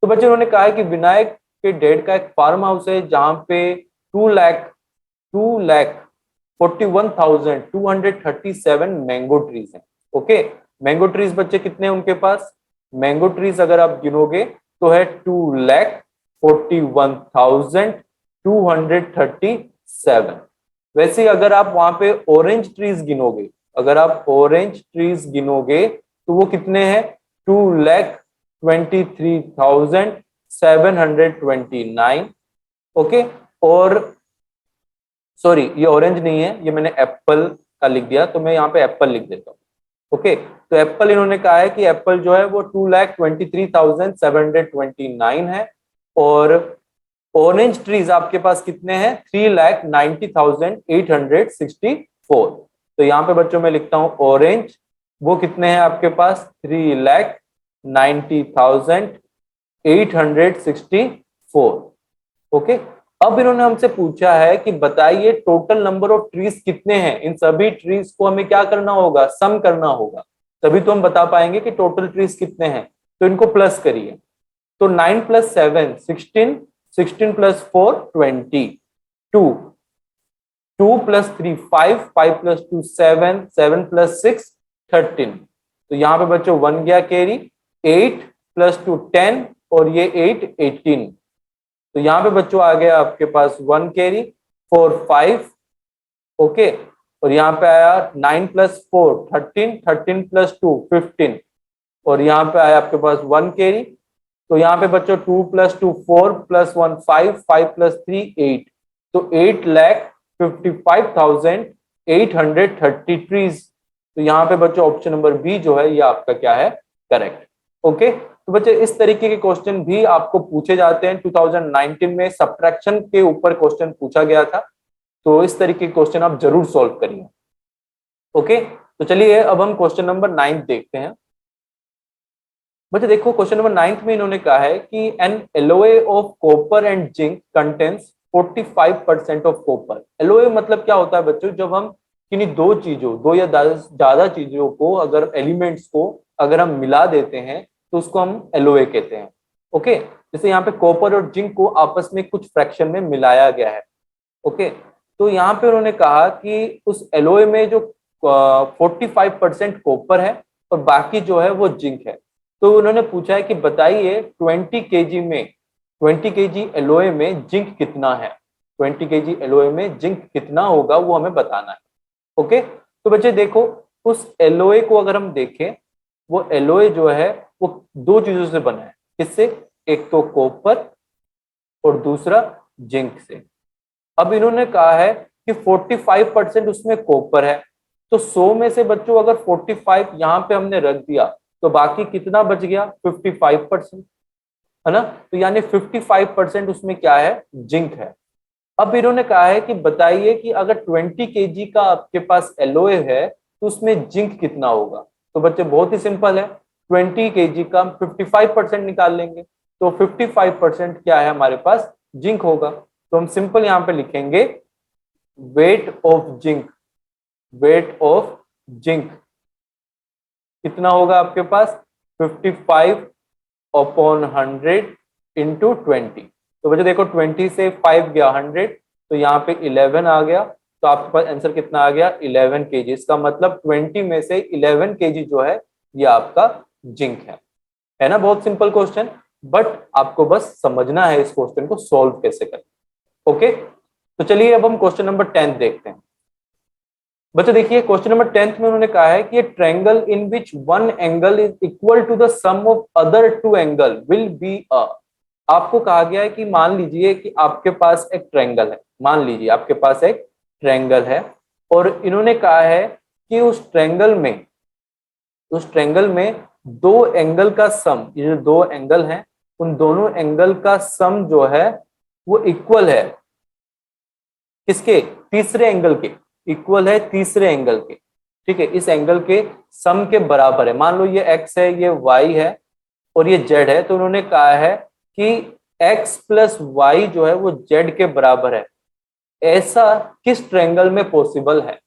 तो बच्चे उन्होंने कहा है कि विनायक के डैड का एक फार्म हाउस है जहां पे 2,41,237 मैंगो ट्रीज हैं। ओके, मैंगो ट्रीज बच्चे कितने हैं उनके पास? मैंगो ट्रीज अगर आप गिनोगे तो है 2,41,237। वैसे अगर आप वहां पे ऑरेंज ट्रीज गिनोगे, अगर आप ऑरेंज ट्रीज गिनोगे तो वो कितने हैं? 2,23,729। ओके, और सॉरी, ये ऑरेंज नहीं है, ये मैंने एप्पल का लिख दिया, तो मैं यहाँ पे एप्पल लिख देता हूँ। ओके, तो एप्पल इन्होंने कहा है कि एप्पल जो है वो 2,23,729 है, और ऑरेंज ट्रीज आपके पास कितने हैं? 3,90,864। तो यहाँ पे बच्चों में लिखता हूँ ऑरेंज, वो कितने हैं आपके पास? 3,90,864। ओके, अब इन्होंने हमसे पूछा है कि बताइए टोटल नंबर ऑफ ट्रीज कितने हैं। इन सभी ट्रीज को हमें क्या करना होगा? सम करना होगा, तभी तो हम बता पाएंगे कि टोटल ट्रीज कितने हैं। तो इनको प्लस करिए, तो 9 + 7 16, 16 + 4 20, 2 2 + 3 5, 5 + 2 7, 7 + 6 13। तो यहाँ पे बच्चों 1 गया कैरी, 8 + 2 10, और ये 8 18। तो यहाँ पे बच्चों आ गया आपके पास 1 कैरी, 4 5। ओके, और यहाँ पे आया 9 + 4 13, 13 + 2 15, और यहाँ पे आया आपके पास 1 कैरी। तो यहाँ पे बच्चों 2 + 2 4 + 1 5, 5 + 3 8। तो 8,55,830 ट्रीज। तो यहाँ पे बच्चों ऑप्शन नंबर बी जो है ये आपका क्या है? करेक्ट। ओके, तो बच्चे इस तरीके के क्वेश्चन भी आपको पूछे जाते हैं। 2019 में सब्ट्रैक्शन के ऊपर क्वेश्चन पूछा गया था, तो इस तरीके के क्वेश्चन आप जरूर सॉल्व करिए। ओके, तो चलिए अब हम क्वेश्चन नंबर 9 देखते हैं। बच्चे देखो, क्वेश्चन नंबर 9 में इन्होंने कहा है कि an alloy of copper and zinc contains 45% of copper. Alloy मतलब क्या होता है बच्चों? जब हम किन्हीं दो चीजों, दो या ज्यादा चीजों को, अगर एलिमेंट्स को अगर हम मिला देते हैं तो उसको हम एलोए कहते हैं। ओके, जैसे यहाँ पे कॉपर और जिंक को आपस में कुछ फ्रैक्शन में मिलाया गया है। ओके, तो यहाँ पे उन्होंने कहा कि उस एलोए में जो 45% कॉपर है और बाकी जो है वो जिंक है। तो उन्होंने पूछा है कि बताइए 20 केजी में, 20 केजी एलोए में जिंक कितना है? 20 केजी एलोए में जिंक कितना होगा वो हमें बताना है। ओके, तो बच्चे देखो, उस एलोए को अगर हम देखें, वो एलोए जो है वो दो चीजों से बना है। किससे? एक तो कॉपर और दूसरा जिंक से। अब इन्होंने कहा है कि 45% उसमें कॉपर है, तो 100 में से बच्चों अगर 45 यहाँ पे हमने रख दिया तो बाकी कितना बच गया? 55%, है ना? तो यानी 55% उसमें क्या है? जिंक है। अब इन्होंने कहा है कि बताइए कि अगर 20 केजी का आपके पास एलोए है तो उसमें जिंक कितना होगा? तो बच्चे बहुत ही सिंपल है, 20 केजी का हम 55% निकाल लेंगे, तो 55% क्या है हमारे पास? जिंक होगा। तो हम सिंपल यहाँ पे लिखेंगे weight of zinc, weight of zinc कितना होगा आपके पास? 55/100 इंटू 20। तो बच्चे देखो 20 से 5 गया 100, तो यहाँ पे 11 आ गया, तो आपके पास आंसर कितना आ गया? 11 केजी। इसका मतलब 20 में से 11 केजी जो है ये आपका जिंक है ना? बहुत सिंपल क्वेश्चन, बट आपको बस समझना है इस क्वेश्चन को सॉल्व कैसे करें। ओके, तो चलिए अब हम क्वेश्चन नंबर 10 देखते हैं। बच्चों देखिए क्वेश्चन नंबर 10 में उन्होंने कहा है कि triangle in which one angle is equal to the sum of other two angle will be a. आपको कहा गया है कि मान लीजिए कि आपके पास एक ट्रायंगल है, मान लीजिए आपके पास एक ट्रायंगल है, और इन्होंने कहा है कि उस ट्रायंगल में दो एंगल का सम, ये जो दो एंगल हैं उन दोनों एंगल का सम जो है वो इक्वल है किसके, तीसरे एंगल के, इक्वल है तीसरे एंगल के। ठीक है, इस एंगल के सम के बराबर है। मान लो ये x है, ये y है और ये z है, तो उन्होंने कहा है कि x प्लस वाई जो है वो z के बराबर है। ऐसा किस ट्रायंगल में पॉसिबल है?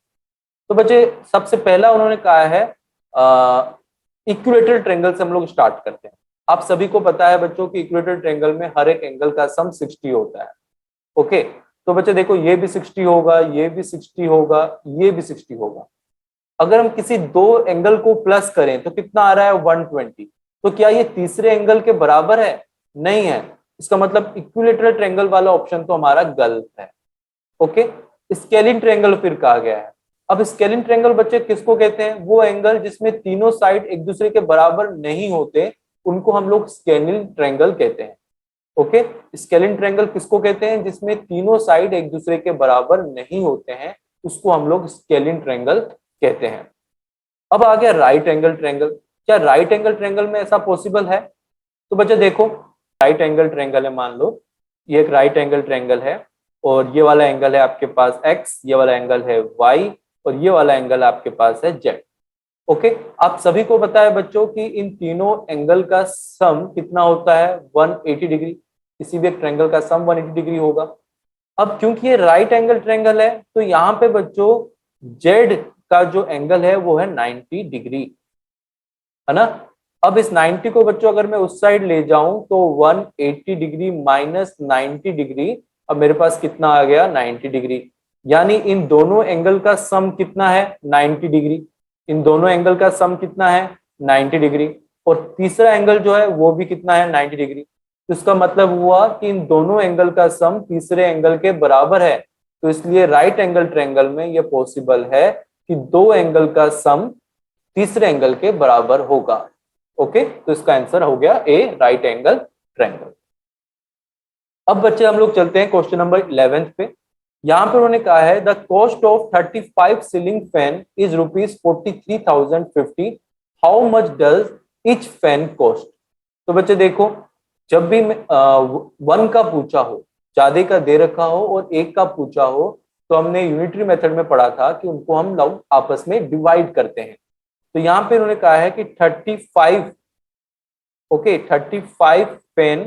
तो बच्चे सबसे पहला उन्होंने कहा है इक्विलेटरल ट्रायंगल से हम लोग स्टार्ट करते हैं। आप सभी को पता है बच्चों कि इक्विलेटरल ट्रायंगल में हर एक एंगल का सम 60 होता है। ओके, तो बच्चे देखो ये भी 60 होगा, ये भी 60 होगा, ये भी 60 होगा। अगर हम किसी दो एंगल को प्लस करें तो कितना आ रहा है, 120। तो क्या ये तीसरे एंगल के बराबर है? नहीं है। इसका मतलब इक्विलेटरल ट्रायंगल वाला ऑप्शन तो हमारा गलत है। ओके, स्केलिन ट्रायंगल फिर कहा गया है। अब स्केलिन ट्रायंगल बच्चे किसको कहते हैं? वो एंगल जिसमें तीनों साइड एक दूसरे के बराबर नहीं होते उनको हम लोग स्केलिन ट्रायंगल कहते हैं। ओके, स्केलिन ट्रायंगल किसको कहते हैं? जिसमें तीनों साइड एक दूसरे के बराबर नहीं होते हैं, उसको हम लोग स्केलिन ट्रायंगल कहते हैं। अब आ गया राइट एंगल ट्रायंगल। क्या राइट एंगल ट्रायंगल में ऐसा पॉसिबल है? तो बच्चे देखो, राइट एंगल ट्रायंगल है, मान लो ये एक राइट एंगल ट्रायंगल है और ये वाला एंगल है आपके पास x, ये वाला एंगल है y और ये वाला एंगल आपके पास है z। ओके, आप सभी को पता है बच्चों कि इन तीनों एंगल का सम कितना होता है, 180 डिग्री। किसी भी एक ट्रायंगल का सम 180 डिग्री होगा। अब क्योंकि ये राइट एंगल ट्रायंगल है तो यहाँ पे बच्चों z का जो एंगल है वो है 90 डिग्री, है ना। अब इस 90 को बच्चों अगर मैं उस साइड ले जाऊं तो 180 डिग्री माइनस 90 डिग्री, अब मेरे पास कितना आ गया, 90 डिग्री। यानी इन दोनों एंगल का सम कितना है, 90 डिग्री। इन दोनों एंगल का सम कितना है, 90 डिग्री। और तीसरा एंगल जो है वो भी कितना है, 90 डिग्री। तो इसका मतलब हुआ कि इन दोनों एंगल का सम तीसरे एंगल के बराबर है। तो इसलिए राइट एंगल ट्रायंगल में यह पॉसिबल है कि दो एंगल का सम तीसरे एंगल के बराबर होगा। ओके, तो इसका आंसर हो गया ए, राइट एंगल ट्रायंगल। अब बच्चे हम लोग चलते हैं क्वेश्चन नंबर 11 पे। यहां पर उन्होंने कहा है the cost of 35 ceiling fan is ₹43,050। How much does each fan cost? तो बच्चे देखो, जब भी वन का पूछा हो, ज्यादा का दे रखा हो और एक का पूछा हो, तो हमने यूनिटरी मेथड में पढ़ा था कि उनको हम लोग आपस में डिवाइड करते हैं। तो यहाँ पे उन्होंने कहा है कि 35, ओके, 35 पेन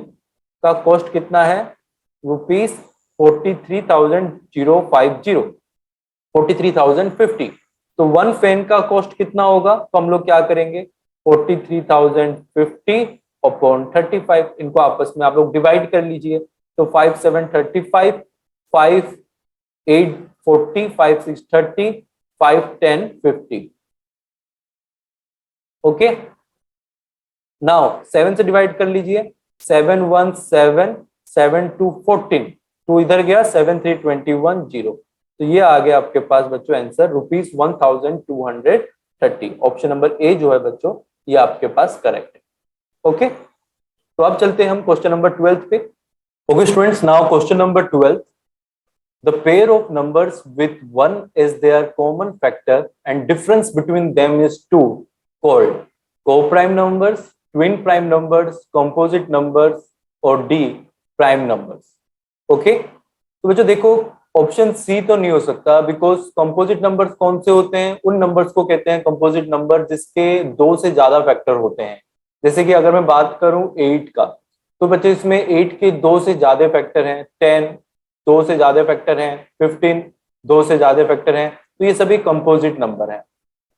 का कॉस्ट कितना है, ₹43,050। तो वन पेन का कॉस्ट कितना होगा? तो हम लोग क्या करेंगे, 43,050 अपॉन 35, इनको आपस में आप लोग डिवाइड कर लीजिए। तो 5 7 35, 5 8 40, 5 6 30, 5 10 50। ओके, नाउ 7 से डिवाइड कर लीजिए, 7 1 7, 7 2 14, 2 इधर गया, 7 3 21 0। तो ये आ गया आपके पास बच्चों आंसर ₹1230। ऑप्शन नंबर ए जो है बच्चों ये आपके पास करेक्ट है। ओके, तो अब चलते हैं हम क्वेश्चन नंबर 12 पे। Okay students, now question number 12, the pair of numbers with one is their common factor and difference between them is 2 called co-prime numbers, twin prime numbers, composite numbers और D prime numbers। ओके, तो बच्चों देखो ऑप्शन सी तो नहीं हो सकता, बिकॉज कंपोजिट नंबर्स कौन से होते हैं, उन नंबर्स को कहते हैं कंपोजिट नंबर जिसके दो से ज्यादा फैक्टर होते हैं। जैसे कि अगर मैं बात करूं 8 का, तो बच्चे इसमें 8 के दो से ज्यादा फैक्टर हैं, 10 दो से ज्यादा फैक्टर हैं, 15 दो से ज्यादा फैक्टर हैं, तो ये सभी कंपोजिट नंबर हैं।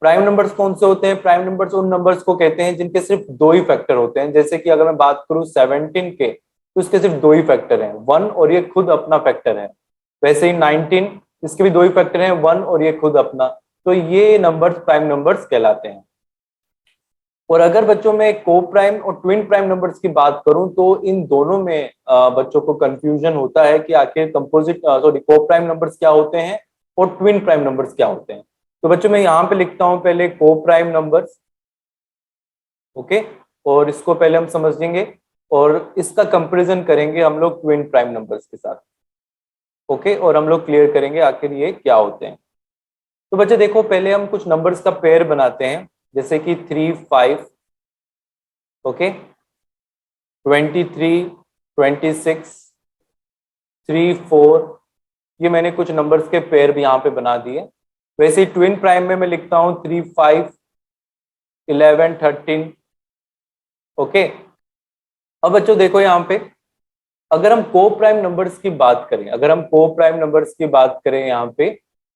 प्राइम नंबर्स कौन से होते हैं? प्राइम नंबर्स उन नंबर्स को कहते हैं जिनके सिर्फ दो ही फैक्टर होते हैं। जैसे कि अगर मैं बात करूं 17 के, तो इसके सिर्फ दो ही फैक्टर हैं, 1 और ये खुद अपना फैक्टर है। वैसे ही 19, इसके भी दो ही फैक्टर हैं, 1 और ये खुद अपना। तो ये नंबर्स प्राइम नंबर्स कहलाते हैं। और अगर बच्चों में को प्राइम और ट्विन प्राइम नंबर्स की बात करूं तो इन दोनों में बच्चों को कंफ्यूजन होता है कि आखिर कंपोजिट को प्राइम नंबर्स क्या होते हैं और ट्विन प्राइम नंबर्स क्या होते हैं। तो बच्चों मैं यहाँ पे लिखता हूँ पहले को प्राइम नंबर्स, ओके, और इसको पहले हम समझेंगे और इसका कंपैरिजन करेंगे हम लोग ट्विन प्राइम नंबर्स के साथ, ओके, और हम लोग क्लियर करेंगे आखिर ये क्या होते हैं। तो बच्चे देखो पहले हम कुछ नंबर्स का पेयर बनाते हैं, जैसे कि 3 5, ओके, 23 26 3 4, ये मैंने कुछ नंबर्स के पेयर भी यहाँ पे बना दिए। वैसे ही ट्विन प्राइम में मैं लिखता हूँ 3 5 11 13, ओके। अब बच्चों देखो यहाँ पे अगर हम को प्राइम नंबर्स की बात करें, अगर हम को प्राइम नंबर्स की बात करें यहाँ पे,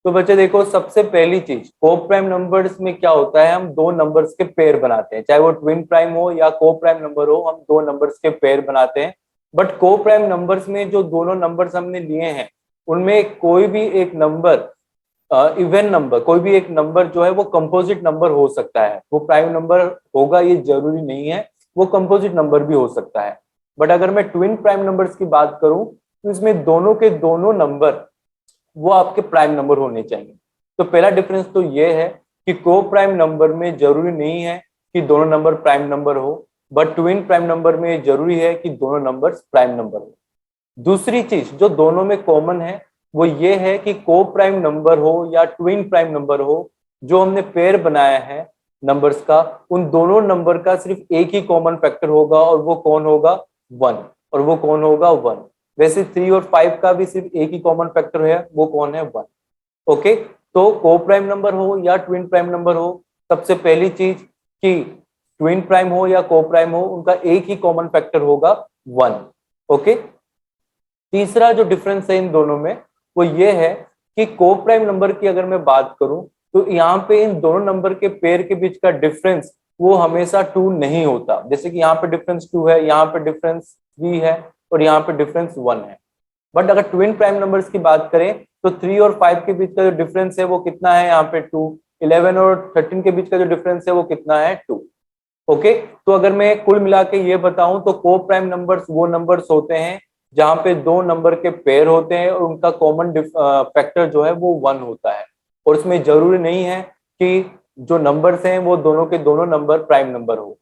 तो बच्चे देखो सबसे पहली चीज को प्राइम नंबर्स में क्या होता है, हम दो नंबर्स के पेयर बनाते हैं, चाहे वो ट्विन प्राइम हो या को प्राइम नंबर हो, हम दो नंबर्स के पेयर बनाते हैं। बट को प्राइम नंबर्स में जो दोनों नंबर्स हमने लिए हैं उनमें कोई भी एक नंबर इवन नंबर, कोई भी एक नंबर जो है वो कंपोजिट नंबर हो सकता है, वो प्राइम नंबर होगा ये जरूरी नहीं है, वो कंपोजिट नंबर भी हो सकता है। बट अगर मैं ट्विन प्राइम नंबर्स की बात करूं तो इसमें दोनों के दोनों नंबर वो आपके प्राइम नंबर होने चाहिए। तो पहला डिफरेंस तो ये है कि को प्राइम नंबर में जरूरी नहीं है कि दोनों नंबर प्राइम नंबर हो, बट ट्विन प्राइम नंबर में जरूरी है कि दोनों नंबर प्राइम नंबर हो। दूसरी चीज जो दोनों में कॉमन है वो ये है कि को प्राइम नंबर हो या ट्विन प्राइम नंबर हो, जो हमने पेयर बनाया है नंबर्स का, उन दोनों नंबर का सिर्फ एक ही कॉमन फैक्टर होगा और वो कौन होगा, 1, और वो कौन होगा 1। वैसे 3 और 5 का भी सिर्फ एक ही कॉमन फैक्टर है, वो कौन है, 1, ओके। तो को प्राइम नंबर हो या ट्विन प्राइम नंबर हो, सबसे पहली चीज कि ट्विन प्राइम हो या को प्राइम हो, उनका एक ही कॉमन फैक्टर होगा 1, ओके। तीसरा जो डिफरेंस है इन दोनों में वो ये है कि को प्राइम नंबर की अगर मैं बात करूं तो यहाँ पे इन दोनों नंबर के पेयर के बीच का डिफरेंस वो हमेशा 2 नहीं होता। जैसे कि यहाँ पे डिफरेंस 2 है, यहाँ पे डिफरेंस 3 है और यहाँ पे डिफरेंस 1 है। बट अगर ट्विन प्राइम नंबर्स की बात करें तो 3 और 5 के बीच का जो डिफरेंस है वो कितना है, यहाँ पे 2। 11 और 13 के बीच का जो डिफरेंस है वो कितना है, 2, ओके। तो अगर मैं कुल मिला के ये बताऊं तो को प्राइम नंबर्स वो नंबर्स होते हैं जहां पे दो नंबर के पेयर होते हैं और उनका कॉमन फैक्टर जो है वो 1 होता है, और इसमें जरूरी नहीं है कि जो नंबर्स हैं वो दोनों के दोनों नंबर प्राइम नंबर हो।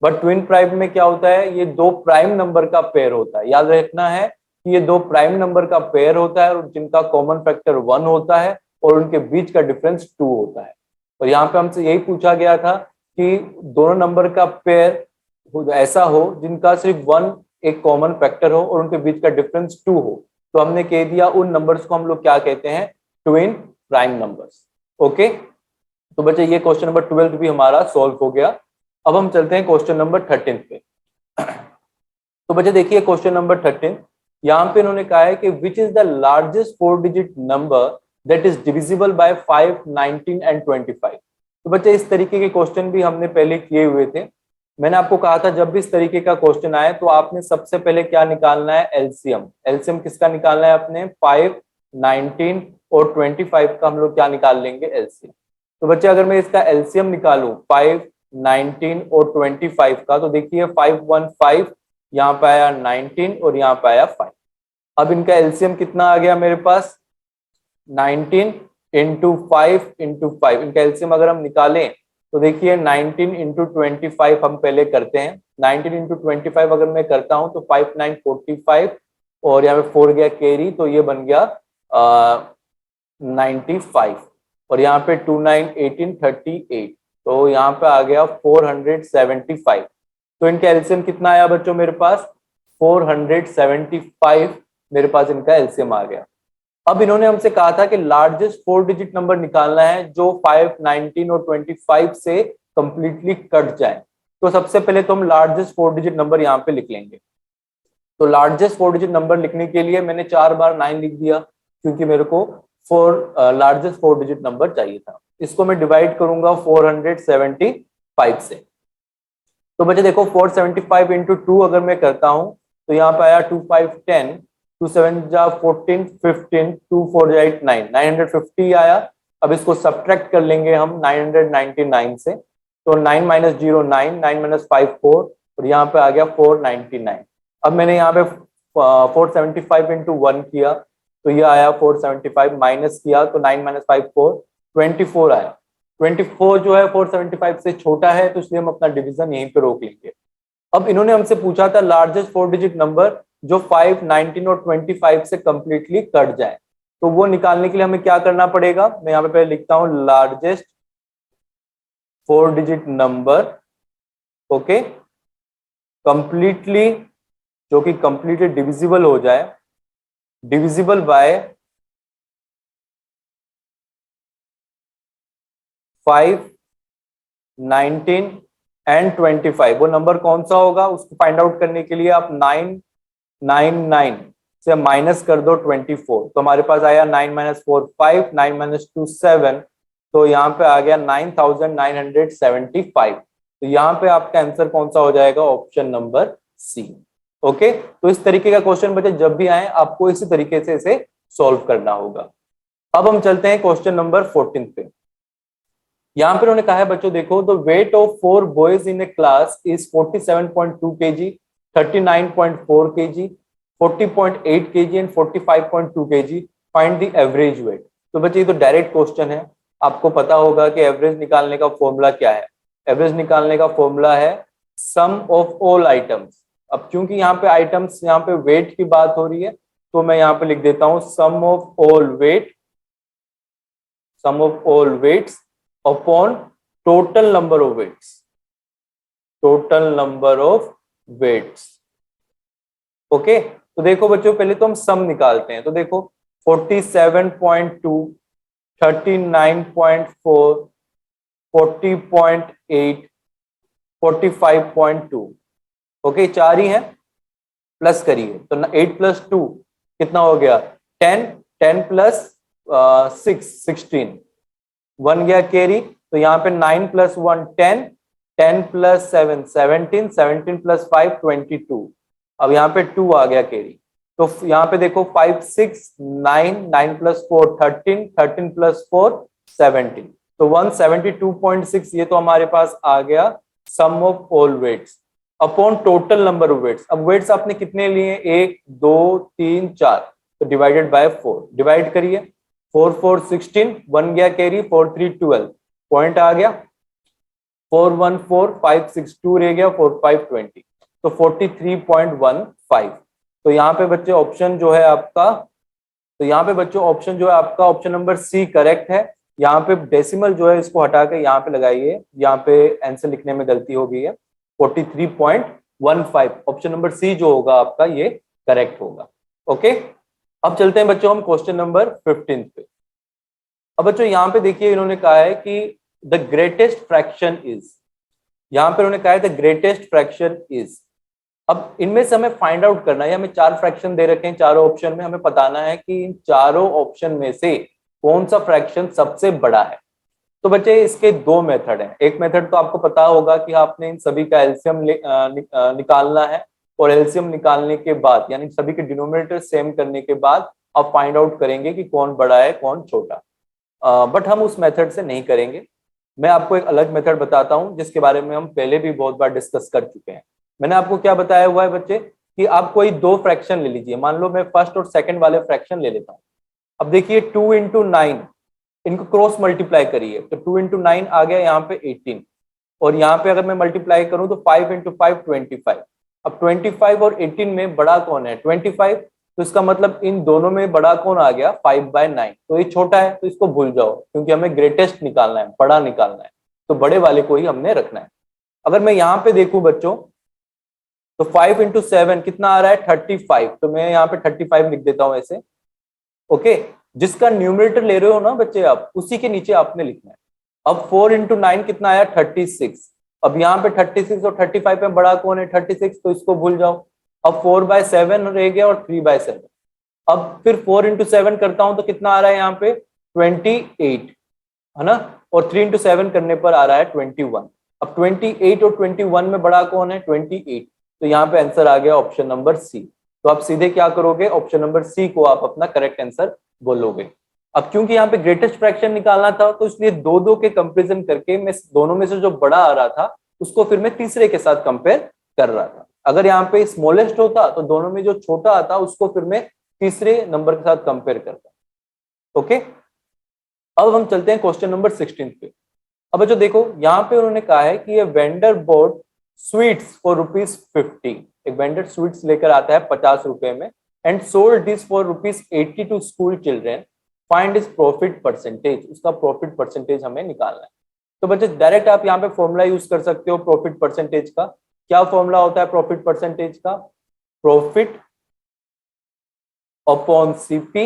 बट ट्विन प्राइम में क्या होता है, ये दो प्राइम नंबर का पेयर होता है, याद रखना है कि ये दो प्राइम नंबर का पेयर होता है और जिनका कॉमन फैक्टर 1 होता है और उनके बीच का डिफरेंस 2 होता है। और यहाँ पे हमसे यही पूछा गया था कि दोनों नंबर का पेयर ऐसा हो जिनका सिर्फ 1 एक कॉमन फैक्टर हो और उनके बीच का डिफरेंस 2 हो, तो हमने कह दिया उन नंबर्स को हम लोग क्या कहते हैं, ट्विन प्राइम नंबर्स, ओके। तो बच्चे ये क्वेश्चन नंबर 12 भी हमारा सॉल्व हो गया। अब हम चलते हैं क्वेश्चन नंबर 13 पे। तो बच्चे देखिए क्वेश्चन नंबर 13, यहाँ पे इन्होंने कहा है कि which is the largest 4 digit number that is divisible by 5, 19 and 25। तो बच्चे इस तरीके के क्वेश्चन भी हमने पहले किए हुए थे। मैंने आपको कहा था जब भी इस तरीके का क्वेश्चन आए तो आपने सबसे पहले क्या निकालना है, एलसीएम। एलसीएम किसका निकालना है अपने, 5, 19 और 25 का हम लोग क्या निकाल लेंगे, एलसीएम। तो बच्चे अगर मैं इसका एलसीएम निकालूं 5, 19 और 25 का, तो देखिए 515, यहाँ पे आया 19 और यहाँ पे आया 5। अब इनका एलसीएम कितना आ गया मेरे पास, 19 इंटू 5 इंटू 5। इनका एलसीएम अगर हम निकालें तो देखिए 19 इंटू 25 हम पहले करते हैं। 19 इंटू 25 अगर मैं करता हूं तो 5 9 45 और यहाँ पे 4 गया कैरी, तो ये बन गया 95 और यहाँ पे 2 9 18 38, तो यहाँ पे आ गया 475। तो इनका एलसीएम कितना आया बच्चों मेरे पास, 475 मेरे पास इनका एलसीएम आ गया। अब इन्होंने हमसे कहा था कि लार्जेस्ट 4 डिजिट नंबर निकालना है जो 5, 19 और 25 से कंप्लीटली कट जाए। तो सबसे पहले तो हम लार्जेस्ट 4 डिजिट नंबर यहाँ पे लिख लेंगे। तो लार्जेस्ट 4 डिजिट नंबर लिखने के लिए मैंने 4 बार 9 लिख दिया क्योंकि मेरे को लार्जेस्ट 4 डिजिट नंबर चाहिए था। इसको मैं डिवाइड करूंगा 475 से। तो बच्चे देखो 475 इंटू 2 अगर मैं करता हूं तो यहाँ पे आया 2 5 10, 2 7 जा 14 15, 2 4 जा 8 9, 950 आया। अब इसको सब्ट्रैक्ट कर लेंगे हम 999 से, तो 9 माइनस 0 9, 9 माइनस 5 4 और यहाँ पे आ गया 499। अब मैंने यहाँ पे 475 इंटू 1 किया तो ये आया 475, माइनस किया तो 9 माइनस 5 4, 24 आया। 24 जो है 475 से छोटा है, तो इसलिए हम अपना डिवीजन यहीं पे रोक लेंगे। अब इन्होंने हमसे पूछा था लार्जेस्ट 4 डिजिट नंबर जो 5, 19 और 25 से कंप्लीटली कट जाए, तो वो निकालने के लिए हमें क्या करना पड़ेगा। मैं यहाँ पे पहले लिखता हूं largest 4 digit number, okay, completely, जो कि कंप्लीटली डिविजिबल हो जाए, डिविजिबल बाय 5, 19 एंड 25। वो नंबर कौन सा होगा उसको फाइंड आउट करने के लिए आप 999 से माइनस कर दो 24, तो हमारे पास आया 9 - 4 5, 9 - 2 7, तो यहाँ पे आ गया 9975। तो यहाँ पे आपका आंसर कौन सा हो जाएगा, ऑप्शन नंबर सी। ओके, तो इस तरीके का क्वेश्चन बच्चे जब भी आए आपको इसी तरीके से इसे सॉल्व करना होगा। अब हम चलते हैं क्वेश्चन नंबर 14 पे। यहाँ पे उन्होंने कहा है बच्चों देखो, the weight of 4 boys in A class is 47.2 kg, 39.4 kg, 40.8 kg and 45.2 kg, find the average weight. तो बच्चे ये तो डायरेक्ट क्वेश्चन है, आपको पता होगा कि एवरेज निकालने का फॉर्मूला क्या है। एवरेज निकालने का फॉर्मूला है सम ऑफ ऑल आइटम्स। अब क्योंकि यहाँ पे आइटम्स, यहाँ पे वेट की बात हो रही है, तो मैं यहाँ पे लिख देता हूं sum of all weight, sum of all weights upon total number of weights, total number of weights. Okay, तो देखो बच्चों पहले तो हम सम निकालते हैं। तो देखो 47.2, 39.4, 40.8, 45.2, ओके, चार ही हैं, प्लस करिए तो 8 + 2 कितना हो गया 10, 10 + 6 16, 1 गया कैरी, तो यहाँ पे 9 + 1 10, 10 + 7 17, 17 + 5 22। अब यहाँ पे 2 आ गया कैरी, तो यहाँ पे देखो 5 6 9, 9 + 4 13, 13 + 4 17, तो 172.6 ये तो हमारे पास आ गया sum of all weights upon total number of weights. अब वेट्स आपने कितने लिए, 1 2 3 4, तो डिवाइडेड बाय 4, डिवाइड करिए 4 4 16, 1 गया कैरी, 4 3 12, पॉइंट आ गया 4 1 4 5 6 2 रह गया, 4 5 20, तो 43.15। तो यहाँ पे बच्चे ऑप्शन जो है आपका, तो यहाँ पे बच्चों ऑप्शन जो है आपका ऑप्शन नंबर सी करेक्ट है। यहाँ पे डेसिमल जो है इसको हटा के यहाँ पे लगाइए, यहाँ पे आंसर लिखने में गलती हो गई है, 43.15, ऑप्शन नंबर सी जो होगा आपका ये करेक्ट होगा। ओके, अब चलते हैं बच्चों हम क्वेश्चन नंबर 15 पे। अब बच्चों यहाँ पे देखिए इन्होंने कहा है कि द ग्रेटेस्ट फ्रैक्शन इज, यहाँ पे उन्होंने कहा है द ग्रेटेस्ट फ्रैक्शन इज। अब इनमें से हमें फाइंड आउट करना है, हमें 4 फ्रैक्शन दे रखे हैं चारों ऑप्शन में, हमें बताना है कि इन चारों ऑप्शन में से कौन सा फ्रैक्शन सबसे बड़ा है। तो बच्चे इसके 2 मेथड हैं। एक मेथड तो आपको पता होगा कि आपने इन सभी का एलसीएम निकालना है, और एलसीएम निकालने के बाद यानी सभी के डिनोमिनेटर सेम करने के बाद आप फाइंड आउट करेंगे कि कौन बड़ा है कौन छोटा। बट हम उस मेथड से नहीं करेंगे। मैं आपको एक अलग मेथड बताता हूं जिसके बारे में हम पहले भी बहुत बार डिस्कस कर चुके हैं। मैंने आपको क्या बताया हुआ है बच्चे कि आप कोई 2 फ्रैक्शन ले लीजिए, मान लो मैं फर्स्ट और सेकंड वाले फ्रैक्शन ले लेता हूं। अब देखिए 2 × 9, इनको क्रॉस मल्टीप्लाई करिए, तो 2 × 9 आ गया यहाँ पे 18, और यहाँ पे अगर मैं मल्टीप्लाई करूं तो 5 × 5 25। अब 25 और 18 में बड़ा कौन है 25, तो इसका मतलब इन दोनों में बड़ा कौन आ गया 5/9, तो ये छोटा है तो इसको भूल जाओ, क्योंकि हमें ग्रेटेस्ट निकालना है, बड़ा निकालना है, तो बड़े वाले को ही हमने रखना है। अगर मैं यहाँ पे देखूं बच्चों तो 5 × 7 कितना आ रहा है 35, तो मैं यहाँ पे 35 लिख देता हूं ऐसे। ओके, जिसका न्यूमरेटर ले रहे हो ना बच्चे आप, उसी के नीचे आपने लिखना है। अब 4 × 9 कितना आया 36, अब यहाँ पे 36 और 35 में बड़ा कौन है 36, तो इसको भूल जाओ। अब 4/7 रह गया और 3/7। अब फिर 4 × 7 करता हूं तो कितना आ रहा है यहाँ पे 28, है ना, और 3 × 7 करने पर आ रहा है 21। अब 28 और 21 में बड़ा कौन है 28, तो यहाँ पे आंसर आ गया ऑप्शन नंबर सी। तो आप सीधे क्या करोगे, ऑप्शन नंबर सी को आप अपना करेक्ट आंसर बोलोगे। अब क्योंकि यहाँ पे ग्रेटेस्ट फ्रैक्शन निकालना था, तो इसलिए 2 के कंपेरिजन करके मैं दोनों में से जो बड़ा आ रहा था उसको फिर मैं तीसरे के साथ कंपेयर कर रहा था। अगर यहाँ पे स्मॉलेस्ट होता तो दोनों में जो छोटा आता उसको फिर मैं तीसरे नंबर के साथ कंपेयर करता। ओके, अब हम चलते हैं क्वेश्चन नंबर 16 पे। अब जो देखो यहाँ पे उन्होंने कहा है कि ये वेंडर बोर्ड स्वीट्स फॉर ₹50। एक वेंडर स्वीट्स लेकर आता है 50 रुपए में and sold this for ₹80 to school children, find is profit percentage. उसका प्रॉफिट परसेंटेज हमें निकालना है। तो बच्चे डायरेक्ट आप यहाँ पे फॉर्मूला यूज कर सकते हो प्रॉफिट परसेंटेज का। क्या फॉर्मूला होता है प्रॉफिट परसेंटेज का? प्रॉफिट अपॉन सीपी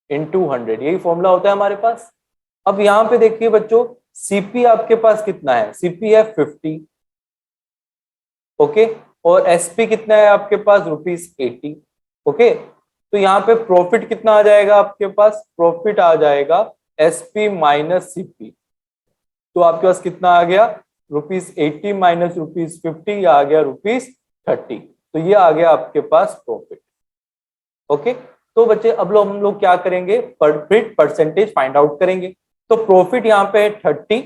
इंटू 100, यही फॉर्मूला होता है हमारे पास। अब यहाँ पे देखिए बच्चों, सीपी आपके पास कितना है? सीपी है 50, ओके, और एसपी कितना है आपके पास? ₹80, ओके। तो यहाँ पे प्रॉफिट कितना आ जाएगा आपके पास? प्रॉफिट आ जाएगा एसपी माइनस सीपी। तो आपके पास कितना आ गया? ₹80 माइनस ₹50, या आ गया ₹30। तो ये आ गया आपके पास प्रॉफिट, ओके। तो बच्चे अब लोग हम लोग क्या करेंगे? प्रॉफिट परसेंटेज फाइंड आउट करेंगे। तो प्रॉफिट यहाँ पे है 30,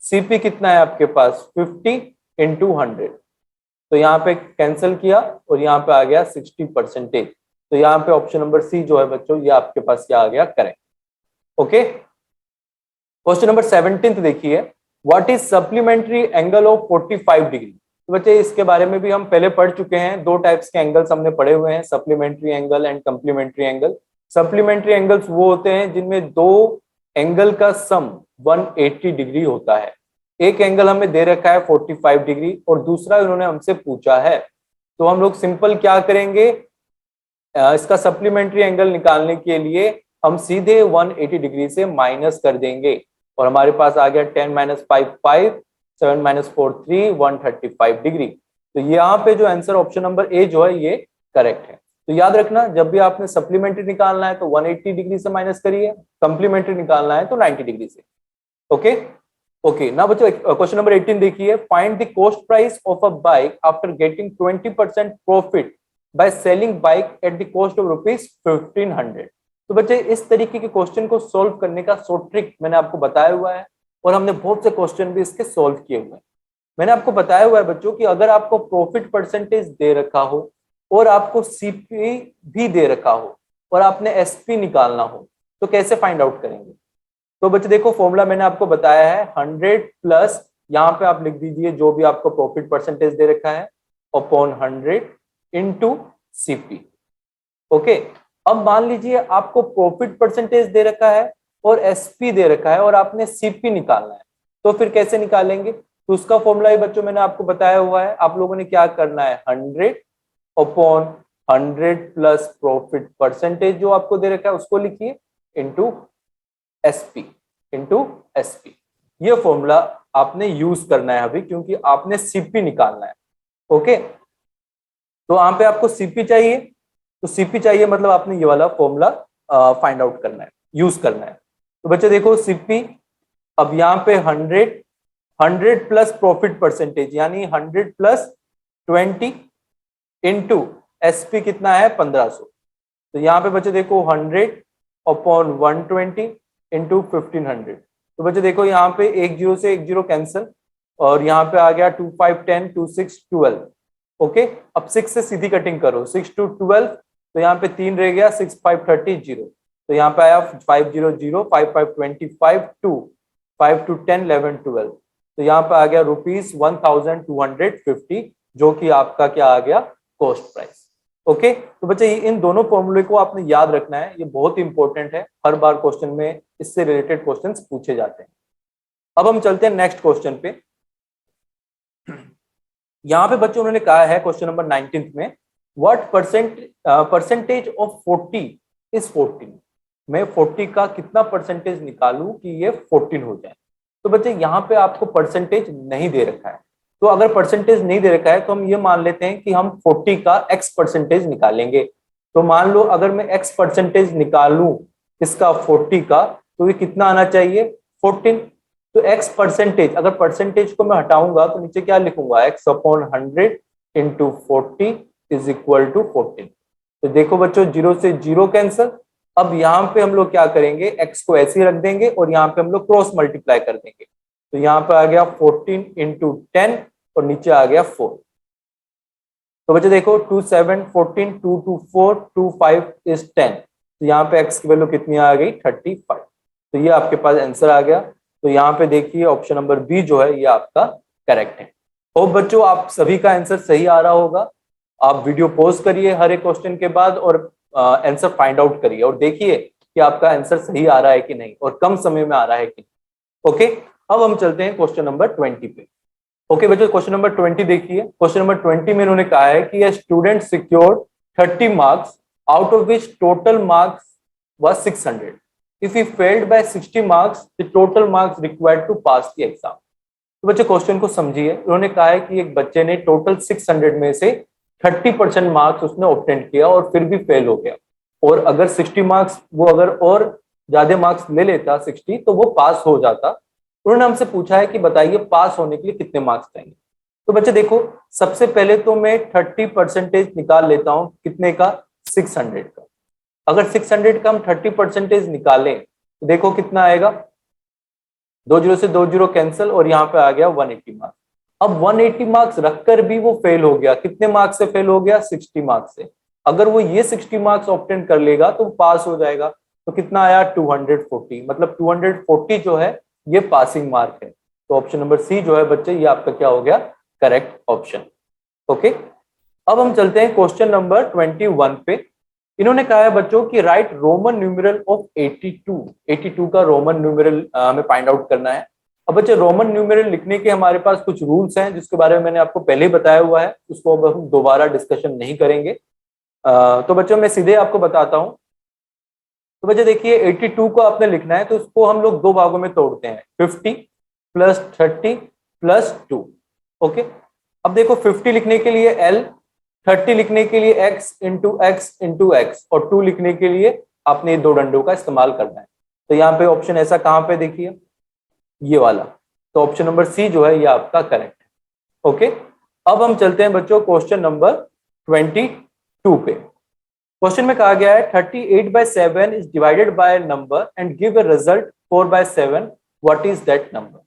सीपी कितना है आपके पास? 50 इंटू 100। तो यहाँ पे कैंसिल किया और यहाँ पे आ गया 60%। तो यहाँ पे ऑप्शन नंबर सी जो है बच्चों, ये आपके पास क्या आ गया? Correct, okay. क्वेश्चन नंबर 17 देखिए, what is supplementary angle of 45 degree? तो बच्चे इसके बारे में भी हम पहले पढ़ चुके हैं। दो टाइप्स के एंगल्स हमने पढ़े हुए हैं, supplementary angle and complementary angle. Supplementary angles वो होते हैं जिनमें दो एंगल का सम 180 डिग्री होता है। एक एंगल हमें दे रखा है 45 डिग्री और दूसरा उन्होंने हमसे पूछा है। तो हम लोग सिंपल क्या करेंगे, इसका सप्लीमेंट्री एंगल निकालने के लिए हम सीधे 180 डिग्री से माइनस कर देंगे और हमारे पास आ गया 10 माइनस 5 5, 7 माइनस 4 3, 135 डिग्री। तो यहाँ पे जो आंसर ऑप्शन नंबर ए जो है ये करेक्ट है। तो याद रखना, जब भी आपने सप्लीमेंट्री निकालना है तो 180 डिग्री से माइनस करिए, कंप्लीमेंट्री निकालना है तो 90 डिग्री से, ओके। ओके ना बच्चों, क्वेश्चन नंबर 18 देखिए, find the cost price of a bike after getting 20% profit by selling bike at the cost of ₹1500। तो बच्चे इस तरीके के क्वेश्चन को सोल्व करने का शॉर्ट ट्रिक मैंने आपको बताया हुआ है और हमने बहुत से क्वेश्चन भी इसके सोल्व किए हुए हैं। मैंने आपको बताया हुआ है बच्चों कि अगर आपको प्रॉफिट परसेंटेज दे रखा हो और आपको सीपी भी दे रखा हो और आपने एसपी निकालना हो तो कैसे फाइंड आउट करेंगे? तो बच्चे देखो, फॉर्मूला मैंने आपको बताया है 100 प्लस, यहाँ पे आप लिख दीजिए जो भी आपको प्रॉफिट परसेंटेज दे रखा है, अपॉन 100 इंटू सीपी, ओके। अब मान लीजिए आपको प्रॉफिट परसेंटेज दे रखा है और एसपी दे रखा है और आपने सीपी निकालना है, तो फिर कैसे निकालेंगे? तो उसका फॉर्मूला ही बच्चों मैंने आपको बताया हुआ है। आप लोगों ने क्या करना है, 100 अपॉन 100 प्लस प्रॉफिट परसेंटेज जो आपको दे रखा है उसको लिखिए इंटू एसपी, इंटू एसपी। ये फॉर्मूला आपने यूज करना है अभी, क्योंकि आपने सीपी निकालना है, ओके। तो वहां पे आपको सीपी चाहिए, तो सीपी चाहिए मतलब आपने ये वाला फॉर्मूला फाइंड आउट करना है, यूज करना है। तो बच्चे देखो सीपी, अब यहाँ पे 100 प्लस प्रॉफिट परसेंटेज यानी 100 प्लस 20 इंटू एसपी कितना है 1500। तो यहाँ पे बच्चे देखो 100 अपॉन 120 इंटू 1500। तो बच्चे देखो यहाँ पे एक जीरो से एक जीरो कैंसिल और यहाँ पे आ गया 2 5 10 2 6 12, ओके। अब 6 से सीधी कटिंग करो, 6 to 12, तो यहाँ पे 3 रह गया, 6 5 30 0। तो यहाँ पे आया 5 0 0, 5 5 25 2, 5 to 10 11 12। तो यहाँ पे आ गया ₹1250 जो कि आपका क्या आ गया, कॉस्ट प्राइस, ओके। तो बच्चे इन दोनों फॉर्मूले को आपने याद रखना है, ये बहुत इंपॉर्टेंट है, हर बार क्वेश्चन में इससे रिलेटेड क्वेश्चंस पूछे जाते हैं। अब हम चलते हैं नेक्स्ट क्वेश्चन पे। यहाँ पे बच्चों उन्होंने कहा है क्वेश्चन नंबर 19 में, व्हाट परसेंटेज ऑफ 40 इज 14? मैं 40 का कितना परसेंटेज निकालूं कि ये 14 हो जाए? तो बच्चे यहाँ पे आपको परसेंटेज नहीं दे रखा है, तो अगर परसेंटेज नहीं दे रखा है तो हम ये मान लेते हैं कि हम 40 का x परसेंटेज निकालेंगे। तो मान लो अगर मैं x परसेंटेज निकालूं इसका 40 का, तो ये कितना आना चाहिए, 14। तो x परसेंटेज, अगर परसेंटेज को मैं हटाऊंगा तो नीचे क्या लिखूंगा, x upon 100 into 40 is equal to 14। तो देखो बच्चों, जीरो से जीरो कैंसिल। अब यहाँ पे हम लोग क्या करेंगे, x को ऐसे ही रख देंगे और यहाँ पे हम लोग क्रॉस मल्टीप्लाई कर देंगे। तो यहाँ पे आ गया 14 इंटू 10 और नीचे आ गया 4। तो बच्चे देखो 2 7 14, 2 2 4, 2 5 इज 10। तो यहाँ पे x की वैल्यू कितनी आ गई, 35। तो ये आपके पास आंसर आ गया। तो यहाँ पे देखिए ऑप्शन नंबर बी जो है ये आपका करेक्ट है। होप बच्चों आप सभी का आंसर सही आ रहा होगा। आप वीडियो पॉज करिए हर एक क्वेश्चन के बाद और आंसर फाइंड आउट करिए और देखिए कि आपका आंसर सही आ रहा है कि नहीं और कम समय में आ रहा है कि नहीं। ओके, अब हम चलते हैं क्वेश्चन नंबर 20 पे। ओके बच्चों, क्वेश्चन नंबर 20 देखिए। क्वेश्चन नंबर 20 में इन्होंने कहा है कि student secured 30 marks out of which total marks was 600. If he failed by 60 marks, the total marks required to pass the exam. तो बच्चे क्वेश्चन को समझिए। उन्होंने कहा है कि एक बच्चे ने टोटल 600 में से 30% मार्क्स उसने ऑब्टेन किया और फिर भी फेल हो गया, और अगर 60 मार्क्स वो अगर और ज्यादा मार्क्स ले लेता 60 तो वो पास हो जाता। उन्होंने हमसे पूछा है कि बताइए पास होने के लिए कितने मार्क्स चाहिए। तो बच्चे देखो, सबसे पहले तो मैं 30% निकाल लेता हूं कितने का, 600 का। अगर 600 का हम 30% निकालें तो देखो कितना आएगा, 20 से 20 कैंसिल और यहाँ पे आ गया 180 मार्क्स। अब 180 मार्क्स रखकर भी वो फेल हो गया। कितने मार्क्स से फेल हो गया, 60 मार्क्स से। अगर वो ये 60 मार्क्स ऑब्टेन कर लेगा तो पास हो जाएगा। तो कितना आया, 240। मतलब 240 जो है ये पासिंग मार्क है। तो ऑप्शन नंबर सी जो है बच्चे ये आपका क्या हो गया, करेक्ट ऑप्शन। ओके, अब हम चलते हैं क्वेश्चन नंबर 21 पे। इन्होंने कहा है बच्चों कि राइट रोमन न्यूमेरल ऑफ 82। 82 का रोमन न्यूमेरल हमें फाइंड आउट करना है। अब बच्चे रोमन न्यूमेरल लिखने के हमारे पास कुछ रूल्स हैं जिसके बारे में मैंने आपको पहले ही बताया हुआ है, उसको अब हम दोबारा डिस्कशन नहीं करेंगे। तो बच्चों मैं सीधे आपको बताता हूं। तो बच्चे देखिए 82 को आपने लिखना है तो उसको हम लोग दो भागों में तोड़ते हैं, 50 प्लस 30 प्लस 2। ओके, अब देखो 50 लिखने के लिए L, 30 लिखने के लिए x into x into x और 2 लिखने के लिए आपने दो डंडों का इस्तेमाल करना है। तो यहाँ पे ऑप्शन ऐसा कहाँ पे देखिए, ये वाला। तो ऑप्शन नंबर सी जो है ये आपका करेक्ट है। ओके, अब हम चलते हैं बच्चों क्वेश्चन नंबर 22 पे। क्वेश्चन में कहा गया है 38/7 is divided by number and give a result 4/7, what is that number.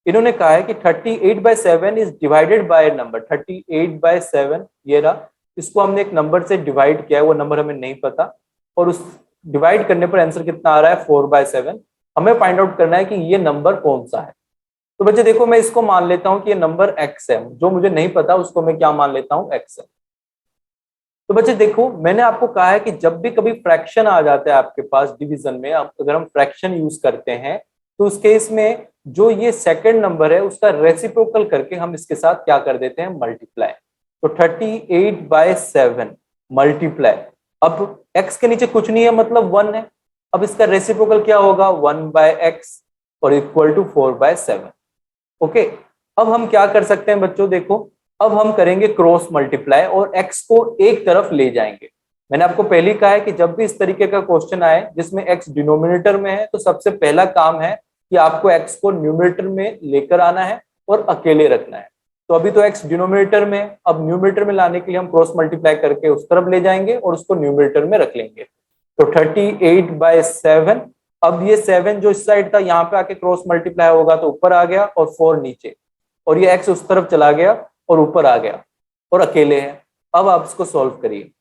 इन्होंने कहा है कि 38/7 इज डिवाइडेड बाय नंबर। 38/7 ये रहा, इसको हमने एक नंबर से डिवाइड किया है, वो नंबर हमें नहीं पता, और उस डिवाइड करने पर आंसर कितना आ रहा है, 4/7। हमें फाइंड आउट करना है कि ये नंबर कौन सा है। तो बच्चे देखो मैं इसको मान लेता हूं कि ये नंबर x है, जो मुझे नहीं पता उसको मैं क्या मान लेता हूं, x है। तो बच्चे देखो मैंने आपको कहा है कि जब भी कभी फ्रैक्शन आ जाता है आपके पास डिवीजन में, अगर हम फ्रैक्शन यूज करते हैं तो उस केस में जो ये सेकंड नंबर है उसका रेसिप्रोकल करके हम इसके साथ क्या कर देते हैं, मल्टीप्लाई। तो 38/7 मल्टीप्लाई, अब x के नीचे कुछ नहीं है मतलब 1 है। अब इसका रेसिप्रोकल क्या होगा, 1/x और इक्वल टू 4/7। ओके, अब हम क्या कर सकते हैं बच्चों, देखो अब हम करेंगे क्रॉस मल्टीप्लाई और x को एक तरफ ले जाएंगे। मैंने आपको पहले कहा है कि जब भी इस तरीके का क्वेश्चन आए जिसमें x डिनोमिनेटर में है तो सबसे पहला काम है कि आपको x को न्यूमरेटर में लेकर आना है और अकेले रखना है। तो अभी तो x डिनोमिनेटर में है, अब न्यूमरेटर में लाने के लिए हम क्रॉस मल्टीप्लाई करके उस तरफ ले जाएंगे और उसको न्यूमरेटर में रख लेंगे। तो 38/7, अब ये 7 जो इस साइड था यहाँ पे आके क्रॉस मल्टीप्लाई होगा तो ऊपर आ गया और 4 नीचे, और ये x उस तरफ चला गया और ऊपर आ गया और अकेले है। अब आप इसको सॉल्व करिए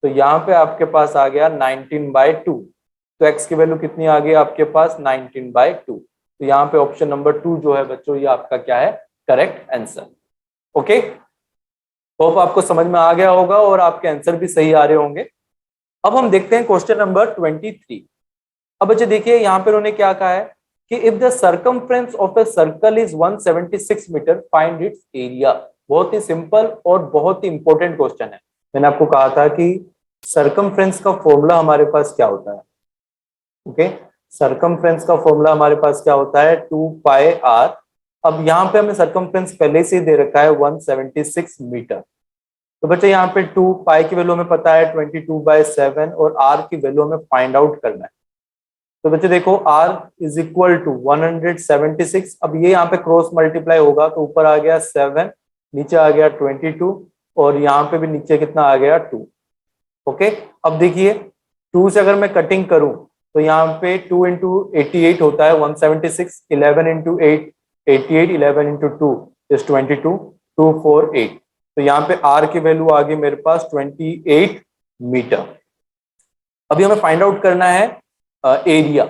तो यहाँ पे आपके पास आ गया 19/2। तो x की वैल्यू कितनी आ गई आपके पास, 19/2। तो यहाँ पे ऑप्शन नंबर 2 जो है बच्चों ये आपका क्या है, करेक्ट आंसर। ओके, होप आपको समझ में आ गया होगा और आपके आंसर भी सही आ रहे होंगे। अब हम देखते हैं क्वेश्चन नंबर 23। अब बच्चे देखिए यहाँ पे उन्होंने क्या कहा है कि if the circumference of a circle is 176 metre find its area. बहुत ही सिंपल और बहुत ही इंपॉर्टेंट क्वेश्चन है। मैंने आपको कहा था कि सर्कमफ्रेंस का फॉर्मूला हमारे पास क्या होता है। ओके, सर्कमफ्रेंस का फॉर्मूला हमारे पास क्या होता है, 2πr। अब यहाँ पे हमें सर्कमफ्रेंस पहले से ही दे रखा है 176 मीटर। तो बच्चे यहाँ पे 2 पाई की वैल्यू हमें पता है 22/7 और r की वैल्यू हमें फाइंड आउट करना है। तो बच्चे देखो r इज इक्वल टू 176। अब ये यहाँ पे क्रॉस मल्टीप्लाई होगा तो ऊपर आ गया 7, नीचे आ गया 22 और यहाँ पे भी नीचे कितना आ गया 2। ओके, अब देखिए 2 से अगर मैं कटिंग करूं तो यहाँ पे 2 इंटू 88 होता है 176, 11 इंटू 8 88, 11 इंटू 2 इज 22, 248। तो यहाँ पे r की वैल्यू आ गई मेरे पास 28 मीटर। अभी हमें फाइंड आउट करना है एरिया।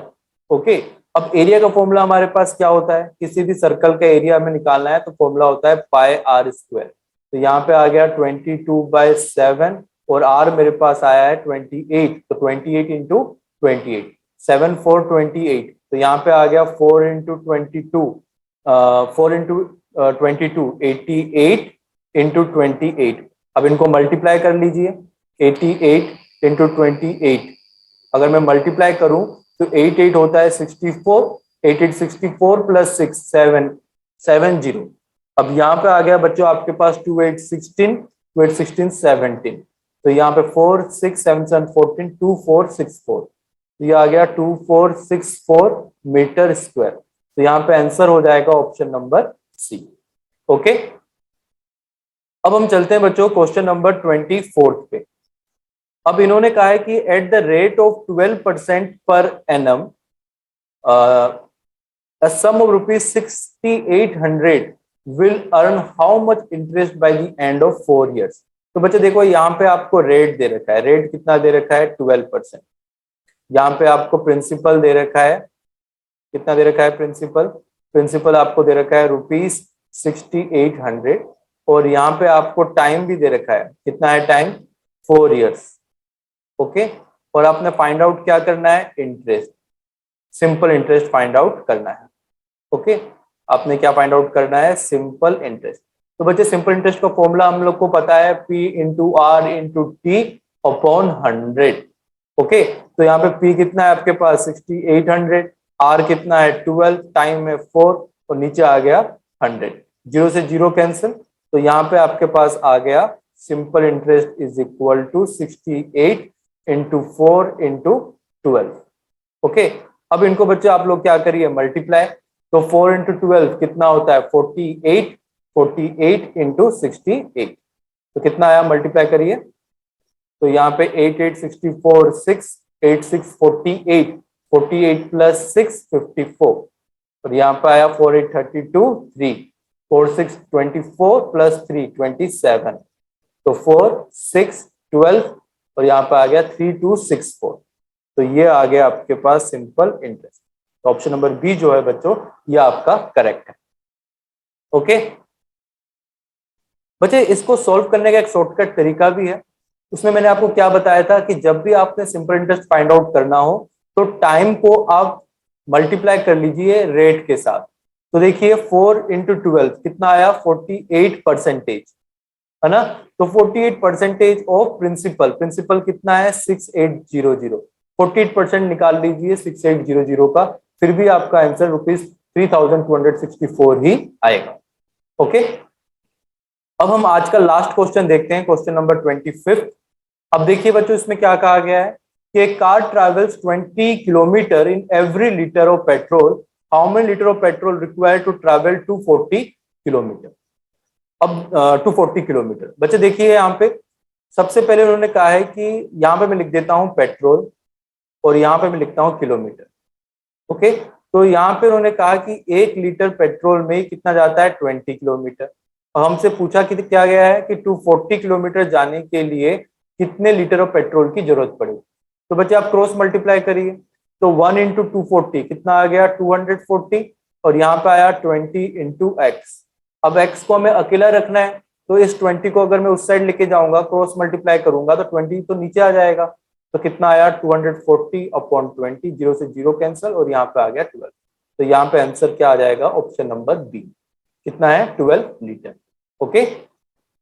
ओके, अब एरिया का फॉर्मूला हमारे पास क्या होता है, किसी भी सर्कल का एरिया हमें निकालना है तो फॉर्मूला होता है पाई आर स्क्वायर। तो यहाँ पे आ गया 22/7 और आर मेरे पास आया है 28, तो 28 इंटू 28, 7 4 28, तो यहाँ पे आ गया 4 इंटू 22, 4 इंटू 22 88 इंटू 28। अब इनको मल्टीप्लाई कर लीजिए, 88 इंटू 28 अगर मैं मल्टीप्लाई करूं तो 88 होता है 64, 88 64 प्लस 6 7 70। अब यहाँ पे आ गया बच्चों आपके पास 2 8 16, 2 8 16 17, तो यहाँ पे 4 6 7 7 14 2 4 6 4, तो ये आ गया 2464 मीटर स्क्वायर। तो यहाँ पे आंसर हो जाएगा ऑप्शन नंबर सी। ओके, अब हम चलते हैं बच्चों क्वेश्चन नंबर 24 पे। अब इन्होंने कहा है कि at the rate of 12% per annum a sum of rupees 6800 will earn how much interest by the end of 4 years। तो बच्चे देखो यहाँ पे आपको रेट दे रखा है, रेट कितना दे रखा है 12%। यहाँ पे आपको प्रिंसिपल दे रखा है, कितना दे रखा है प्रिंसिपल, प्रिंसिपल आपको दे रखा है रुपीज 6800, और यहाँ पे आपको टाइम भी दे रखा है, कितना है टाइम 4 years। ओके, और आपने फाइंड आउट क्या करना है, interest, simple interest find out करना है। ओके, आपने क्या फाइंड आउट करना है, सिंपल इंटरेस्ट। तो बच्चे सिंपल इंटरेस्ट का फॉर्मूला हम लोग को पता है P into R into T upon 100। Okay, तो यहाँ पे P कितना है आपके पास 6800, आर कितना है 12, टाइम है 4 और नीचे आ गया 100, 0 से 0 कैंसिल, तो यहाँ पे आपके पास आ गया simple interest is equal to 68 into 4 into 12। Okay, अब इनको बच्चे आप लोग क्या करिए मल्टीप्लाई, तो 4 इंटू 12 कितना होता है 48, 48 इंटू 68, तो कितना आया मल्टीप्लाई करिए, तो यहाँ पे 8 8 64 6 8 6 48, 48 प्लस 6 54, और यहाँ पे आया 4 8 32 3 4 6 24 प्लस 3 27, तो 4 6 12 और यहाँ पे आ गया 3264, तो ये आ गया आपके पास सिंपल इंटरेस्ट। तो ऑप्शन नंबर बी जो है बच्चों ये आपका करेक्ट है। ओके बच्चे, इसको सॉल्व करने का एक शॉर्टकट तरीका भी है, उसमें मैंने आपको क्या बताया था कि जब भी आपने सिंपल इंटरेस्ट फाइंड आउट करना हो तो टाइम को आप मल्टीप्लाई कर लीजिए रेट के साथ। तो देखिए 4 इंटू 12 कितना आया 48%, है ना, तो 48% ऑफ प्रिंसिपल, प्रिंसिपल कितना है 6800, 48% निकाल लीजिए 6800 का, फिर भी आपका आंसर ₹3264 ही आएगा। ओके, अब हम आज का लास्ट क्वेश्चन देखते हैं, क्वेश्चन नंबर 25। अब देखिए बच्चों इसमें क्या कहा गया है कि एक car travels 20 kilometre in every litre of petrol, how many litre of petrol required to travel 240 kilometre. अब 240 किलोमीटर बच्चे देखिए यहाँ पे सबसे पहले उन्होंने कहा है कि यहाँ पे मैं लिख देता हूँ पेट्रोल और यहाँ पे मैं लिखता हूँ किलोमीटर। ओके, तो यहाँ पे उन्होंने कहा कि 1 लीटर पेट्रोल में कितना जाता है 20 किलोमीटर, और हमसे पूछा कि क्या गया है कि 240 किलोमीटर जाने के लिए कितने लीटर ऑफ पेट्रोल की जरूरत पड़ेगी। तो बच्चे आप क्रॉस मल्टीप्लाई करिए, तो 1 इंटू 240 कितना आ गया 240, और यहाँ पे आया 20 इंटू एक्स। अब x को हमें अकेला रखना है, तो इस 20 को अगर मैं उस साइड लेके जाऊंगा क्रॉस मल्टीप्लाई करूंगा तो 20 तो नीचे आ जाएगा, तो कितना आया 240 अपॉन 20, 0 से 0 कैंसिल और यहाँ पे आ गया 12, तो यहाँ पे आंसर क्या आ जाएगा ऑप्शन नंबर बी, कितना है 12 लीटर। ओके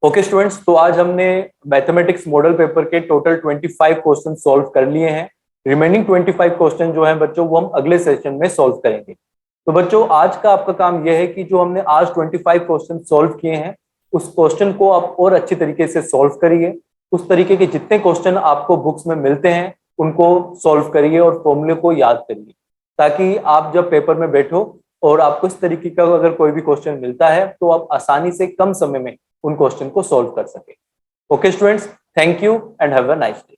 ओके स्टूडेंट्स, तो आज हमने मैथमेटिक्स मॉडल पेपर के टोटल 25 क्वेश्चन सॉल्व कर लिए हैं। रिमेनिंग 25 क्वेश्चन जो हैं बच्चों वो हम अगले सेशन में सॉल्व करेंगे। तो बच्चों आज का आपका काम यह है कि जो हमने आज 25 क्वेश्चन सॉल्व किए हैं उस क्वेश्चन को आप और अच्छी तरीके से सॉल्व करिए, उस तरीके के जितने क्वेश्चन आपको बुक्स में मिलते हैं उनको सॉल्व करिए और फॉर्मूले को याद करिए, ताकि आप जब पेपर में बैठो और आपको इस तरीके का अगर कोई भी क्वेश्चन मिलता है तो आप आसानी से कम समय में उन क्वेश्चन को सॉल्व कर सके। Okay students, thank you and have a nice day.